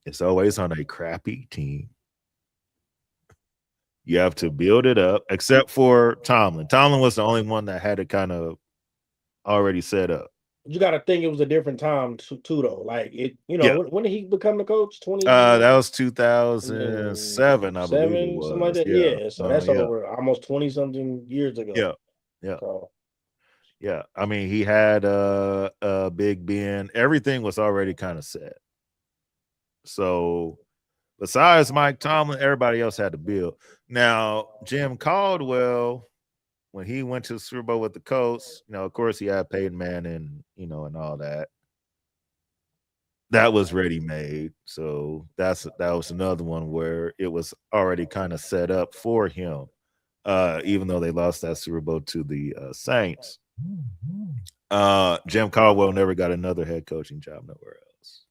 it's always on a crappy team. You have to build it up, except for Tomlin. Tomlin was the only one that had it kind of already set up. You got to think it was a different time too, though. Like it, when did he become the coach? That was 2007, I believe it was. Something like that. Yeah, so that's over almost 20-something years ago. Yeah. So. Yeah, I mean, he had Big Ben. Everything was already kind of set. So, besides Mike Tomlin, everybody else had to build. Now, Jim Caldwell, when he went to the Super Bowl with the Colts, of course, he had Peyton Manning, and all that. That was ready-made. So that was another one where it was already kind of set up for him, even though they lost that Super Bowl to the Saints. Jim Caldwell never got another head coaching job nowhere else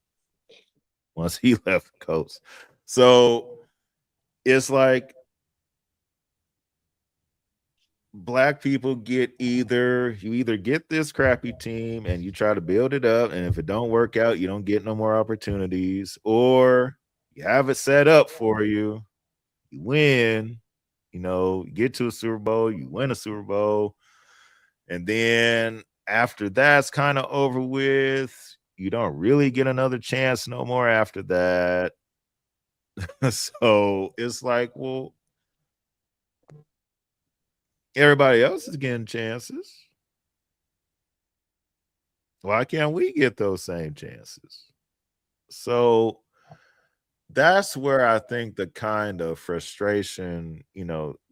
once he left the Colts. So it's like black people you either get this crappy team and you try to build it up, and if it don't work out, you don't get no more opportunities, or you have it set up for you, you win, you get to a Super Bowl, you win a Super Bowl, and then after that's kind of over with, you don't really get another chance no more after that. So it's like, well, everybody else is getting chances. Why can't we get those same chances? So that's where I think the kind of frustration,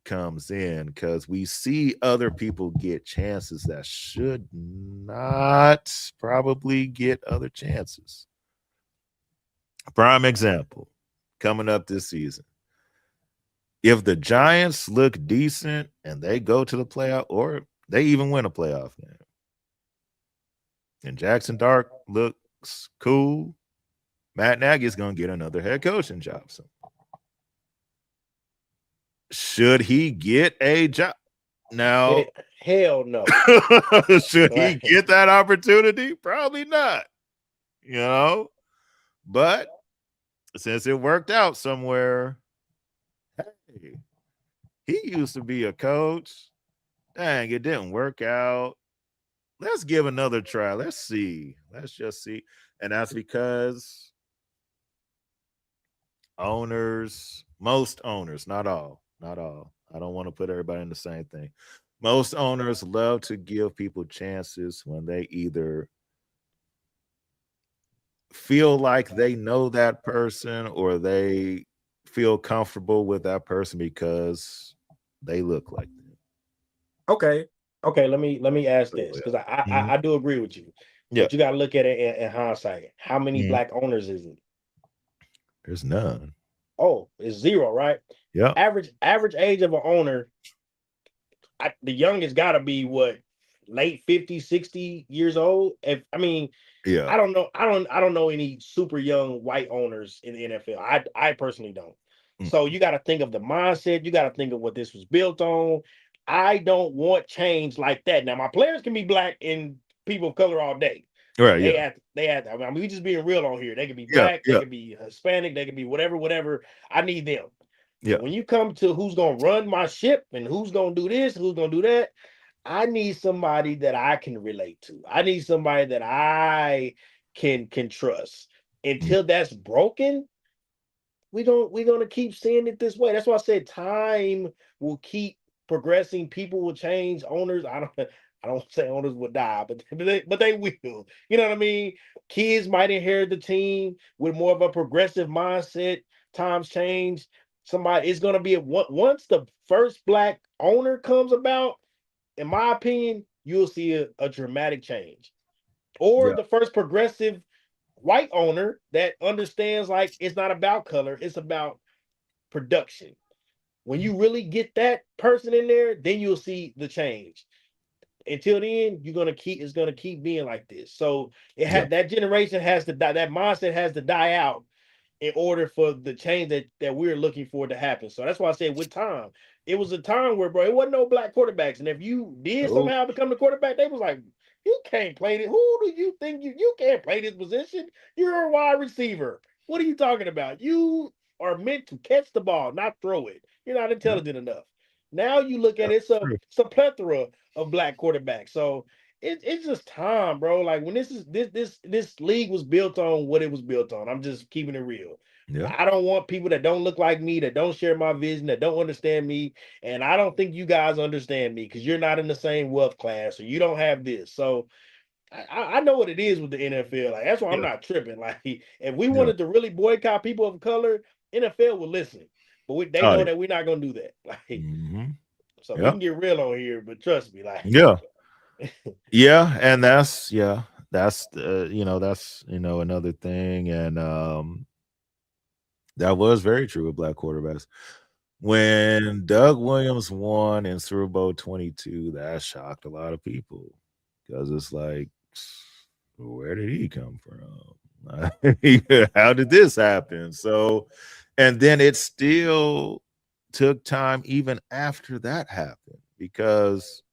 comes in, because we see other people get chances that should not probably get other chances. Prime example coming up this season. If the Giants look decent and they go to the playoff, or they even win a playoff game, and Jackson Dark looks cool, Matt Nagy is going to get another head coaching job. So, should he get a job now? Hell no. Should he Like, get that opportunity? Probably not. You know, but since it worked out somewhere, hey, he used to be a coach. Dang, it didn't work out. Let's give another try. Let's see. Let's just see. And that's because owners, most owners, not all, not all. I don't want to put everybody in the same thing. Most owners love to give people chances when they either feel like they know that person or they feel comfortable with that person because they look like them. okay, okay. Let me ask So, this because Mhm. I do agree with you, Yeah. but you got to look at it in hindsight. How many Mhm. black owners is it? There's none. Oh, it's zero, right? Yep. Average age of an owner, the youngest got to be what, late 50s, 60 years old. If I mean, Yeah. I don't know any super young white owners in the NFL. I personally don't. Mm. So you got to think of the mindset. You got to think of what this was built on. I don't want change like that. Now my players can be black and people of color all day. Right. They Yeah. have they have. I mean, we just being real on here. They can be Yeah. black. They Yeah. can be Hispanic. They can be whatever, whatever. I need them. Yeah. But when you come to who's gonna run my ship and who's gonna do this, who's gonna do that, I need somebody that I can relate to. I need somebody that I can trust. Mm. Until that's broken, we're gonna keep seeing it this way. That's why I said time will keep progressing. People will change. Owners, I don't say owners will die, but they will. You know what I mean? Kids might inherit the team with more of a progressive mindset. Times change. Somebody it's gonna be once the first black owner comes about, in my opinion, you'll see a dramatic change. Or Yeah. the first progressive white owner that understands like it's not about color, it's about production. When you really get that person in there, then you'll see the change. Until then, it's gonna keep being like this. So it Yeah. had that generation has to die, that mindset has to die out in order for the change that we're looking for to happen. So that's why I said with time, it was a time where, bro, it wasn't no black quarterbacks, and if you did Nope. somehow become the quarterback, they was like, you can't play this. Who do you think you can't play this position? You're a wide receiver. What are you talking about? You are meant to catch the ball, not throw it. You're not Yeah. intelligent enough. Now you look at it, That's true. it's a plethora of black quarterbacks. So it's just time, bro. Like when this league was built on what it was built on. I'm just keeping it real. Yeah. I don't want people that don't look like me, that don't share my vision, that don't understand me. And I don't think you guys understand me because you're not in the same wealth class or you don't have this. So I know what it is with the NFL. Like that's why I'm Yeah. not tripping. Like if we Yeah. wanted to really boycott people of color, NFL would listen. But they Oh know yeah. that we're not gonna do that. Like Hmm. so we Yeah. can get real on here, but trust me, like Yeah. Yeah. And that's that's another thing. And that was very true with black quarterbacks. When Doug Williams won in Super Bowl 22, that shocked a lot of people because it's like, where did he come from? How did this happen? So, and then it still took time even after that happened because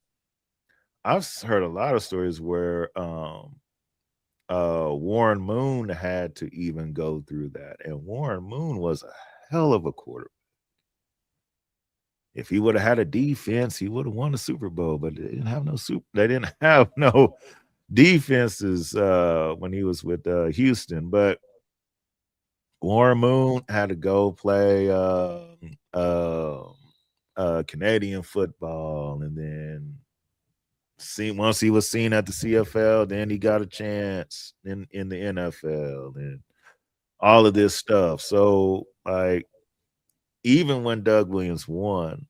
I've heard a lot of stories where Warren Moon had to even go through that, and Warren Moon was a hell of a quarterback. If he would have had a defense, he would have won the Super Bowl, but they didn't have no defenses when he was with Houston. But Warren Moon had to go play Canadian football, and then once he was seen at the CFL, then he got a chance in the NFL and all of this stuff. So like even when Doug Williams won,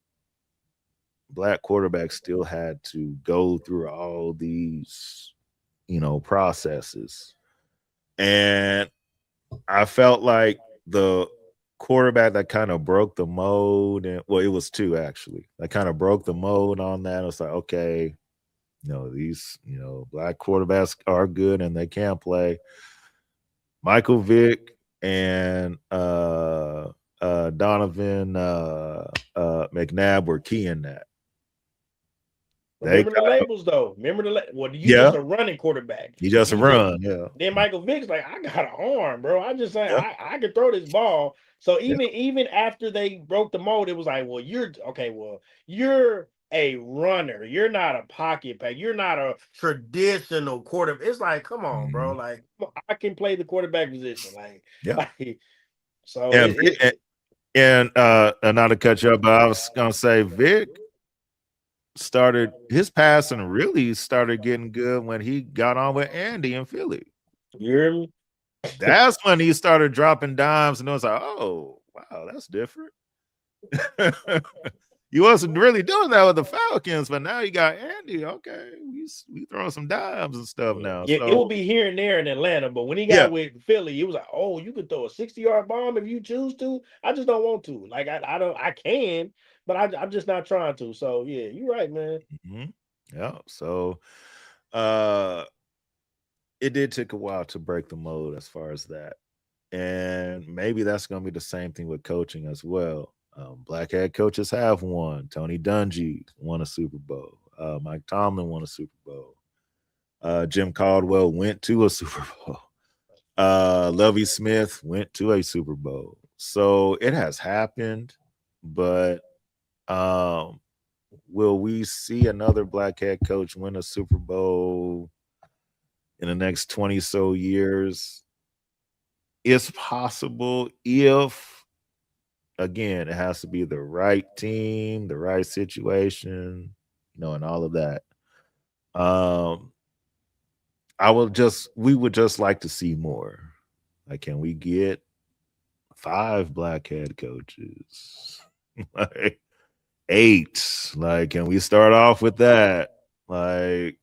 black quarterbacks still had to go through all these, processes. And I felt like the quarterback that kind of broke the mold, and well, it was two actually. That kind of broke the mold on that. It's like, okay, these, black quarterbacks are good and they can play. Michael Vick and Donovan McNabb were key in that. They Remember the labels though. Remember well, you Yeah. just a running quarterback. You just run, yeah. Then Michael Vick's like, I got an arm, bro. I just saying I can throw this ball. So even after they broke the mold, it was like, well, you're a runner. You're not a pocket pack. You're not a traditional quarterback. It's like, come on, bro. Like, I can play the quarterback position. Like, so and not to cut you up, but I was gonna say Vic started his passing really started getting good when he got on with Andy in Philly. You hear me? That's when he started dropping dimes, and I was like, oh wow, that's different. You wasn't really doing that with the Falcons, but now you got Andy. Okay, we throwing some dimes and stuff now. It will be here and there in Atlanta, but when he got with Philly, it was like, oh, you could throw a 60-yard bomb if you choose to. I just don't want to. Like I can, but I'm just not trying to. So yeah, you're right, man. Yeah. So it did take a while to break the mold as far as that. And maybe that's going to be the same thing with coaching as well. Black head coaches have won. Tony Dungy won a Super Bowl. Mike Tomlin won a Super Bowl. Jim Caldwell went to a Super Bowl. Lovie Smith went to a Super Bowl. So it has happened, but will we see another black head coach win a Super Bowl in the next 20 so years? It's possible if, again, it has to be the right team, the right situation, and all of that. We would just like to see more. Like, can we get 5 black head coaches? Like 8. Like, can we start off with that? Like,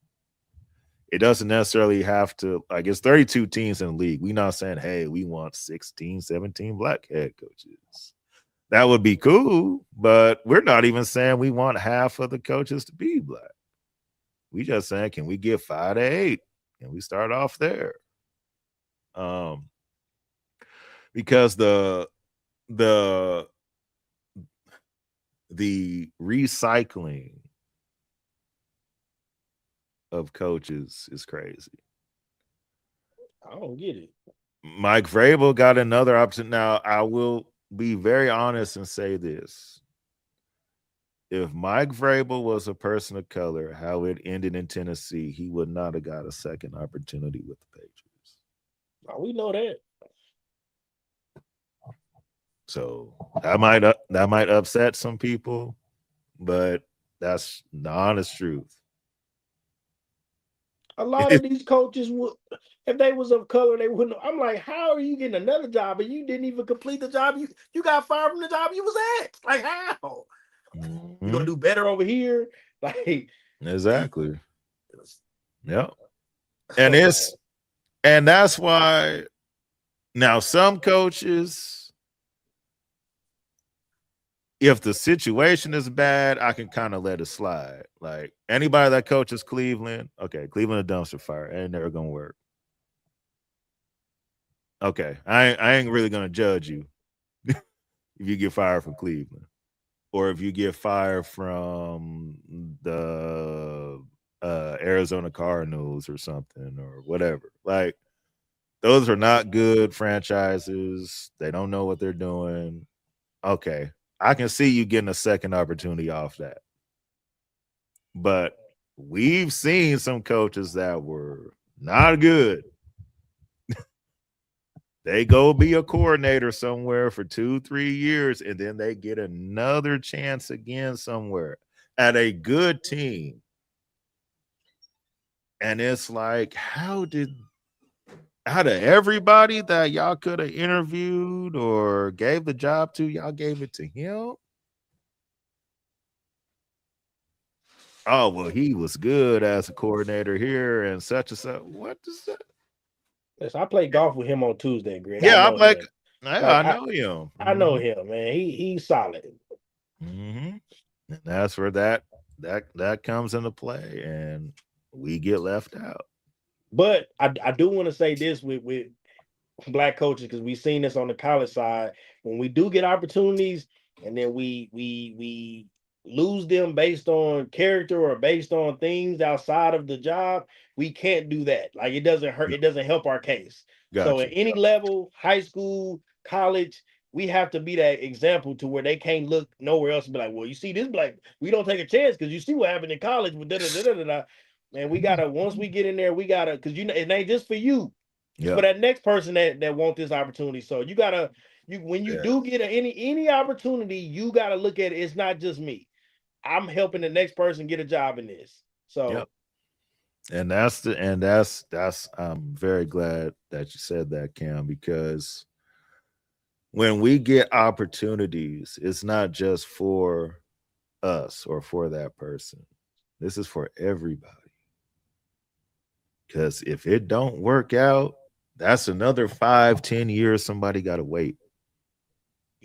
it doesn't necessarily have to, like, it's 32 teams in the league. We're not saying, hey, we want 16, 17 black head coaches. That would be cool, but we're not even saying we want half of the coaches to be black. We just saying, can we get 5 to 8? Can we start off there? Because the recycling of coaches is crazy. I don't get it. Mike Vrabel got another option. Now, I will be very honest and say this. If Mike Vrabel was a person of color, how it ended in Tennessee, he would not have got a second opportunity with the Patriots. Oh, we know that. So that might upset some people, but that's the honest truth. A lot of these coaches would, if they was of color, they wouldn't. I'm like, how are you getting another job and you didn't even complete the job? You got fired from the job you was at. Like, how? You gonna do better over here? Like, exactly. Yeah. And that's why now some coaches, if the situation is bad, I can kind of let it slide. Like, anybody that coaches Cleveland, okay, Cleveland a dumpster fire, ain't never gonna work. Okay, I ain't really gonna judge you if you get fired from Cleveland, or if you get fired from the Arizona Cardinals or something, or whatever. Like, those are not good franchises. They don't know what they're doing. Okay, I can see you getting a second opportunity off that. But we've seen some coaches that were not good. They go be a coordinator somewhere for 2-3 years, and then they get another chance again somewhere at a good team. And it's like, out of everybody that y'all could have interviewed or gave the job to, y'all gave it to him? Oh, well, he was good as a coordinator here and such and such. What is that? Yes, I played golf with him on Tuesday, Greg. I Yeah, I'm know like, him. yeah, Like I know him. I know him, man. He's solid. And that's where that comes into play, and we get left out. But I do want to say this with black coaches, because we've seen this on the college side. When we do get opportunities and then we lose them based on character or based on things outside of the job, we can't do that. Like it doesn't hurt, it doesn't help our case. So Gotcha. at any level, high school, college, we have to be that example to where they can't look nowhere else and be like, well, you see this black, we don't take a chance because you see what happened in college with da da da da da. And we gotta, once we get in there, we gotta, because it ain't just for you, it's Yeah. for that next person that want this opportunity. So you gotta, when you do get any opportunity, you gotta look at it. It's not just me. I'm helping the next person get a job in this. So And that's I'm very glad that you said that, Cam, because when we get opportunities, it's not just for us or for that person. This is for everybody. Because if it don't work out, that's another 5-10 years somebody got to wait.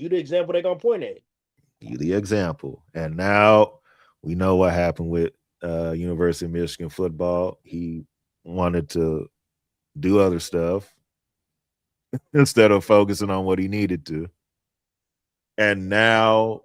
you the example they're gonna point at. You the example. And now we know what happened with University of Michigan football. He wanted to do other stuff instead of focusing on what he needed to. And now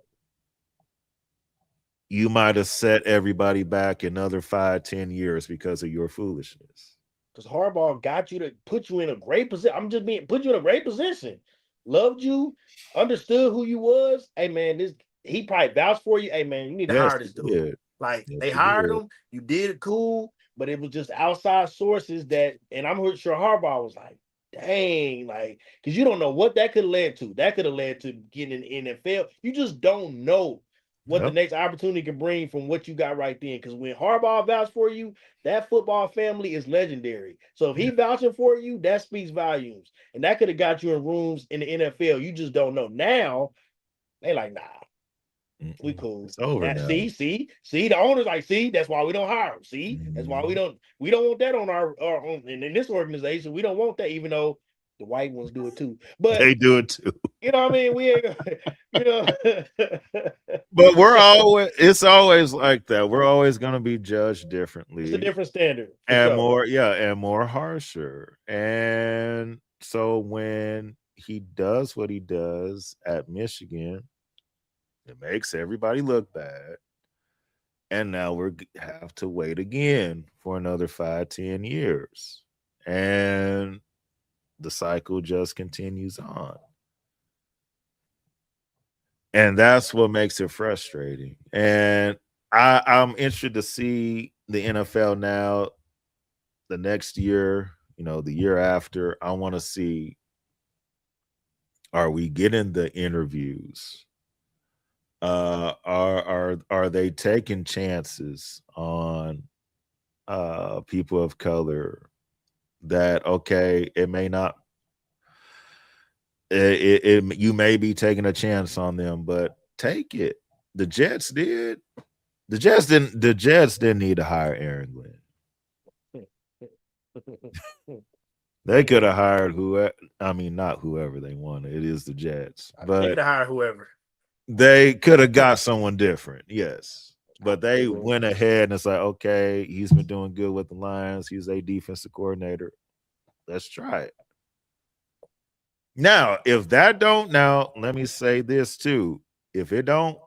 you might have set everybody back another 5-10 years because of your foolishness. Because Harbaugh got you to put you in a great position. I'm just being put you in a great position. Loved you, understood who you was. Hey man, this he probably vouched for you. Hey man, you need to Yes, hire this he dude. did. Like Yes, they he hired did. him, you did it cool, but it was just outside sources that, and I'm sure Harbaugh was like, dang, like, because you don't know what that could have led to. That could have led to getting in the NFL. You just don't know what the Yep. next opportunity can bring from what you got right then. Because when Harbaugh vouched for you, that football family is legendary. So if he vouching for you, that speaks volumes. And that could have got you in rooms in the NFL. You just don't know. Now, they like, nah, we cool. It's over Now, now. see, the owner's like, see, that's why we don't hire them. See, that's why we don't want that on our on in this organization. We don't want that, even though the white ones do it too. But They do it too. you know what I mean? We ain't gonna, you know. But it's always like that. We're always going to be judged It's a differently different standard for and sure. more harsher. And so when he does what he does at Michigan, it makes everybody look bad. And now have to wait again for another 5-10 years. And the cycle just continues on. And that's what makes it frustrating. And I'm interested to see the NFL now, the next year, the year after. I want to see, are we getting the interviews? Are they taking chances on people of color that, okay, it may not, you may be taking a chance on them, but take it. The Jets did. The Jets didn't need to hire Aaron Glenn. They could have hired whoever. I mean, not whoever they wanted. It is the Jets, They but could hire whoever. they could have got someone different. Yes, but they went ahead and it's like, okay, he's been doing good with the Lions. He's a defensive coordinator. Let's try it. Now, if that don't, now let me say this too. If it don't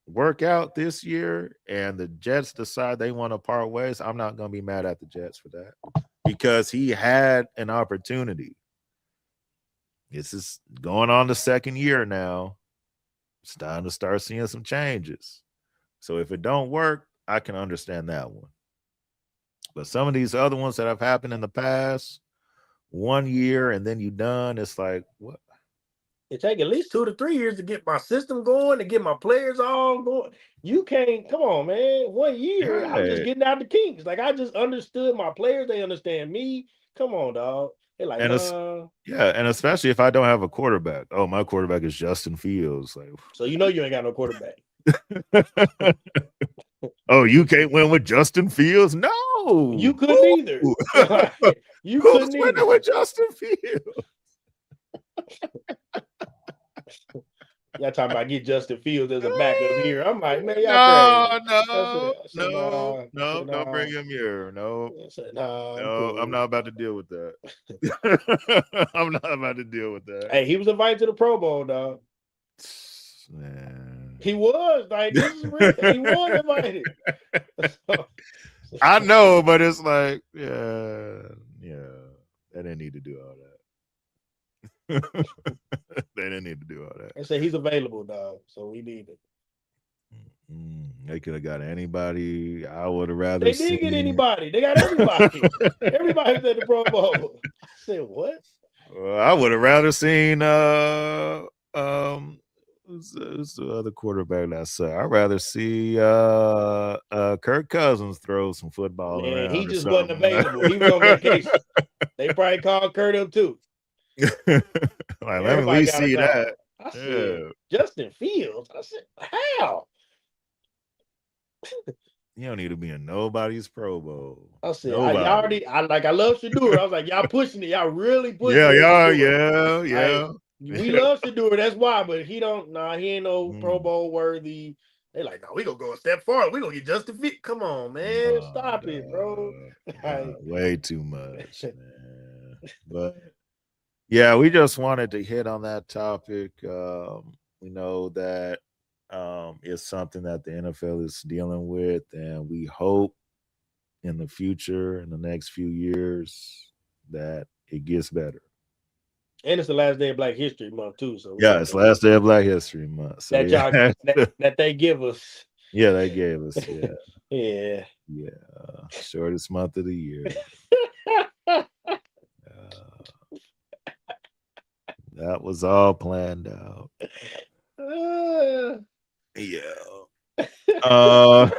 work out this year and the Jets decide they want to part ways, I'm not going to be mad at the Jets for that because he had an opportunity. This is going on the second year now. It's time to start seeing some changes. So if it don't work, I can understand that one. But some of these other ones that have happened in the past, 1 year and then you done, it's like, what? It take at least 2 to 3 years to get my system going, to get my players all going. You can't, come on, man. 1 year, I'm just getting out the kinks. Like I just understood my players. They understand me. Come on, dog. They're like, And nah. and especially if I don't have a quarterback. Oh, my quarterback is Justin Fields. Like, so you know you ain't got no quarterback. Oh, you can't win with Justin Fields? No. You couldn't either. You Who's couldn't winning either. with Justin Fields? Y'all talking about get Justin Fields as a backup here. I'm like, man, y'all No, crazy. no, I said, no, nah. no, don't bring him here. No, I said, nah, I'm no, I'm cool. not about to deal with that. I'm not about to deal with that. Hey, he was invited to the Pro Bowl, dog. Man. He was like, this is real. He was invited. I know, but it's like, yeah, they didn't need to do all that. They didn't need to do all that. I said he's available, dog. So we need it. They could have got anybody. I would have rather. They did get anybody. They got everybody. Everybody's at the Pro Bowl. I said, what? Well, I would have rather seen who's the other quarterback that sucked? I'd rather see Kirk Cousins throw some football Man, around. he or just wasn't something. available. He was on vacation. They probably called Kurt up too. Like, let me at Everybody least got a see call. that. I said, Justin Fields. I said, how? You don't need to be in nobody's Pro Bowl. I said, Nobody. I love Shador. I was like, y'all pushing it. Y'all really pushing Yeah, it. yeah. We love Shador. That's why, but he ain't no Pro Bowl worthy. They like, no, we gonna go a step forward. We gonna get Justin Fields. Come on, man. Stop it, bro. Way too much, man. But yeah, we just wanted to hit on that topic. We know that it's something that the NFL is dealing with, and we hope in the future, in the next few years, that it gets better. And it's the last day of Black History Month too. So yeah, it's last day of Black History Month. So that y'all that they give us. Yeah, they gave us. Yeah. Yeah. Shortest month of the year. That was all planned out. Yeah. All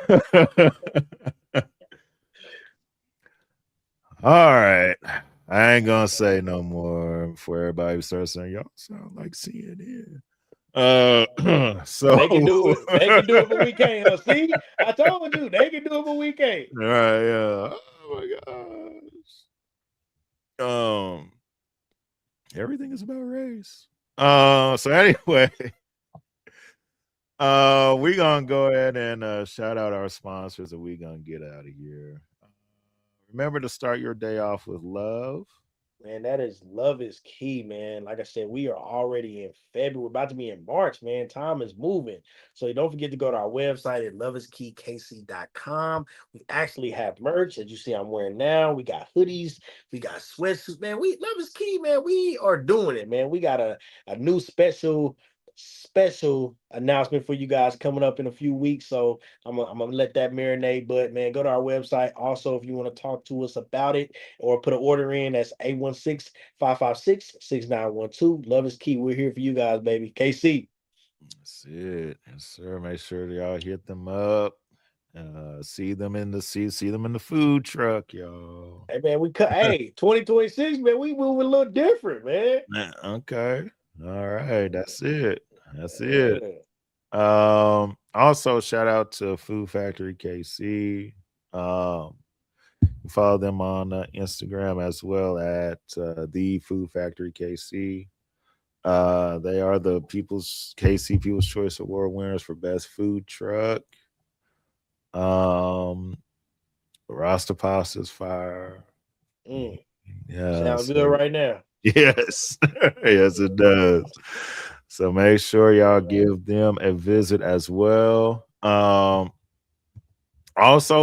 right. I ain't gonna say no more before everybody starts saying y'all sound like CNN. So they can do it. They can do it, but we can't. See, I told you they can do it, but we can't. All right, yeah. Oh my gosh. Everything is about race. So anyway, we're gonna go ahead and shout out our sponsors, and we're gonna get out of here. Remember to start your day off with love. Man, love is key, man. Like I said, we are already in February, about to be in March, man. Time is moving. So don't forget to go to our website at loveiskeykc.com. We actually have merch, as you see I'm wearing now. We got hoodies, we got sweatsuits, man. Love is key, man. We are doing it, man. We got a new special announcement for you guys coming up in a few weeks. So I'm gonna let that marinate. But man, go to our website. Also, if you want to talk to us about it or put an order in, that's 816-556-6912. Love is key. We're here for you guys, baby. KC. That's it. Yes, sir. Make sure y'all hit them up. See them in the food truck, y'all. Hey man, 2026, man, we move a little different, man. Okay. All right. That's it. Also shout out to Food Factory KC. Follow them on Instagram as well at the Food Factory KC. They are the KC People's Choice Award winners for best food truck. Rasta Pasta's fire. Yeah, sounds good right now. Yes, yes, it does. So make sure y'all give them a visit as well. Also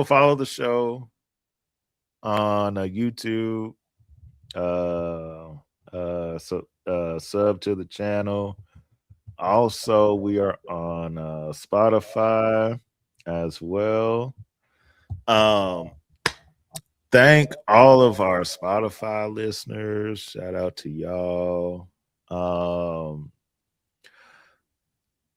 follow the show on YouTube. Sub to the channel. Also, we are on Spotify as well. Thank all of our Spotify listeners. Shout out to y'all.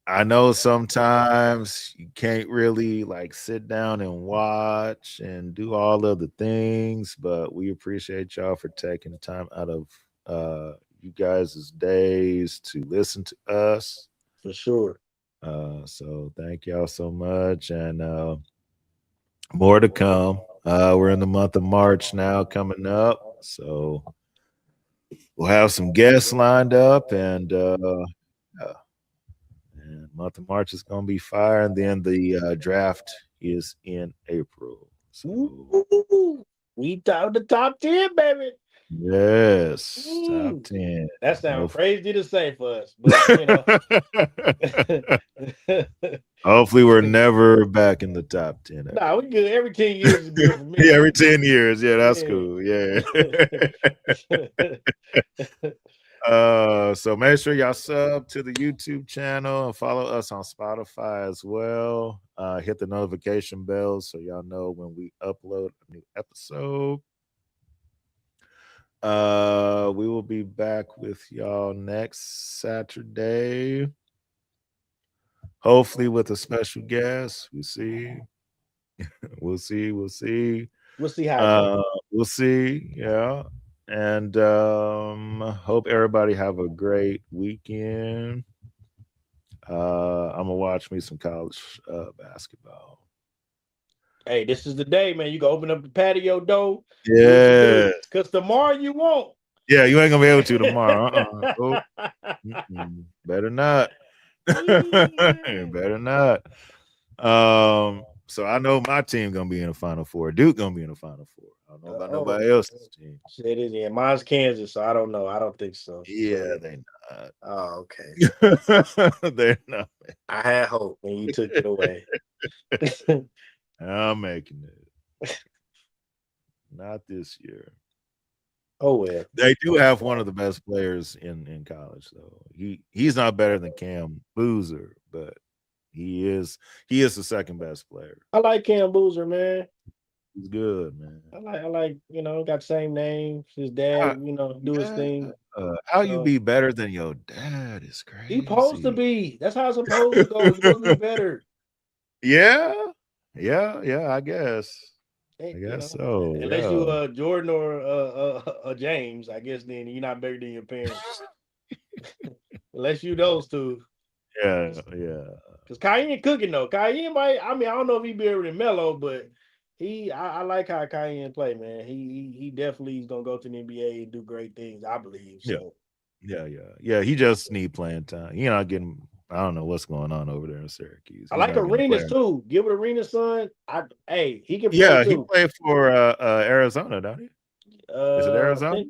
I know sometimes you can't really like sit down and watch and do all of the things, but we appreciate y'all for taking the time out of you guys' days to listen to us. For sure. So thank y'all so much. And More to come. We're in the month of March now, coming up, so we'll have some guests lined up, and month of March is gonna be fire, and then the draft is in April. So Ooh, we the top 10, baby. yes, top Ooh, 10. that sounds Hopefully, crazy to say for us, but you know. hopefully we're never back in the top 10 ever. Nah, we good. Every 10 years is good for Yeah, me. every 10 years. Yeah, that's Yeah. cool. Yeah. So make sure y'all sub to the YouTube channel and follow us on Spotify as well. Hit the notification bell so y'all know when we upload a new episode. We will be back with y'all next Saturday. Hopefully with a special guest. We'll see. We'll see. We'll see how it goes. We'll see. Yeah. And hope everybody have a great weekend. I'm gonna watch me some college basketball. Hey, this is the day, man. You can open up the patio door. Yeah. Because tomorrow you won't. Yeah, you ain't gonna be able to tomorrow. Oh, better not. Better not. So I know my team gonna be in the Final Four. Duke gonna be in the Final Four. I don't know about nobody else's team. It is, yeah. Mine's Kansas, so I don't know. I don't think so. Yeah, they not. Oh, okay. They're not. I had hope when you took it away. I'm making it. Not this year. Oh well. They do have one of the best players in college, though. He's not better than Cam Boozer, but he is the second best player. I like Cam Boozer, man. He's good, man. I like, got the same name. His dad, do his thing. How you be better than your dad is crazy. He's supposed to be. That's how it's supposed to go. He's supposed to be better. Yeah, I guess. I guess so. Unless you Jordan or James, I guess then you're not better than your parents. Unless you those two. Yeah. Because Cayenne cooking though. Cayenne might. I don't know if he be able to mellow, but I like how Cayenne play, man. He definitely is gonna go to the NBA and do great things, I believe. So. Yeah. He just need playing time. You're not getting. I don't know what's going on over there in Syracuse. I like Arenas too. Gilbert Arenas' son. He can play too. He played for Arizona, don't he? Is it Arizona?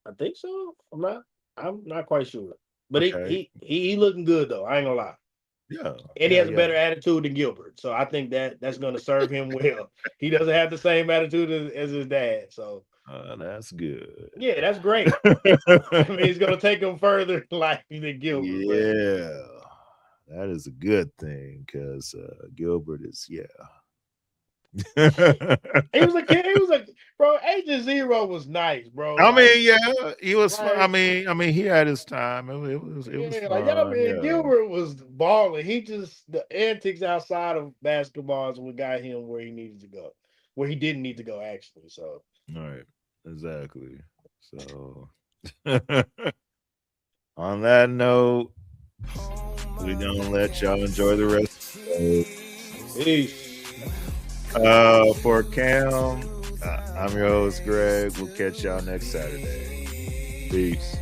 I think so. I'm not quite sure. But he looking good though. I ain't gonna lie. Yeah. And he has a better attitude than Gilbert. So I think that's gonna serve him well. He doesn't have the same attitude as his dad. So that's good. Yeah, that's great. He's gonna take him further in life than Gilbert. Yeah. That is a good thing because Gilbert is he was a kid. He was like, bro. Agent Zero was nice, bro. He was. Right? He had his time. It was fun. Gilbert was balling. He just the antics outside of basketball is what got him where he needed to go, where he didn't need to go actually. So, all right, exactly. So, on that note. We're gonna let y'all enjoy the rest of the show. Peace. For Cam, I'm your host, Greg. We'll catch y'all next Saturday. Peace.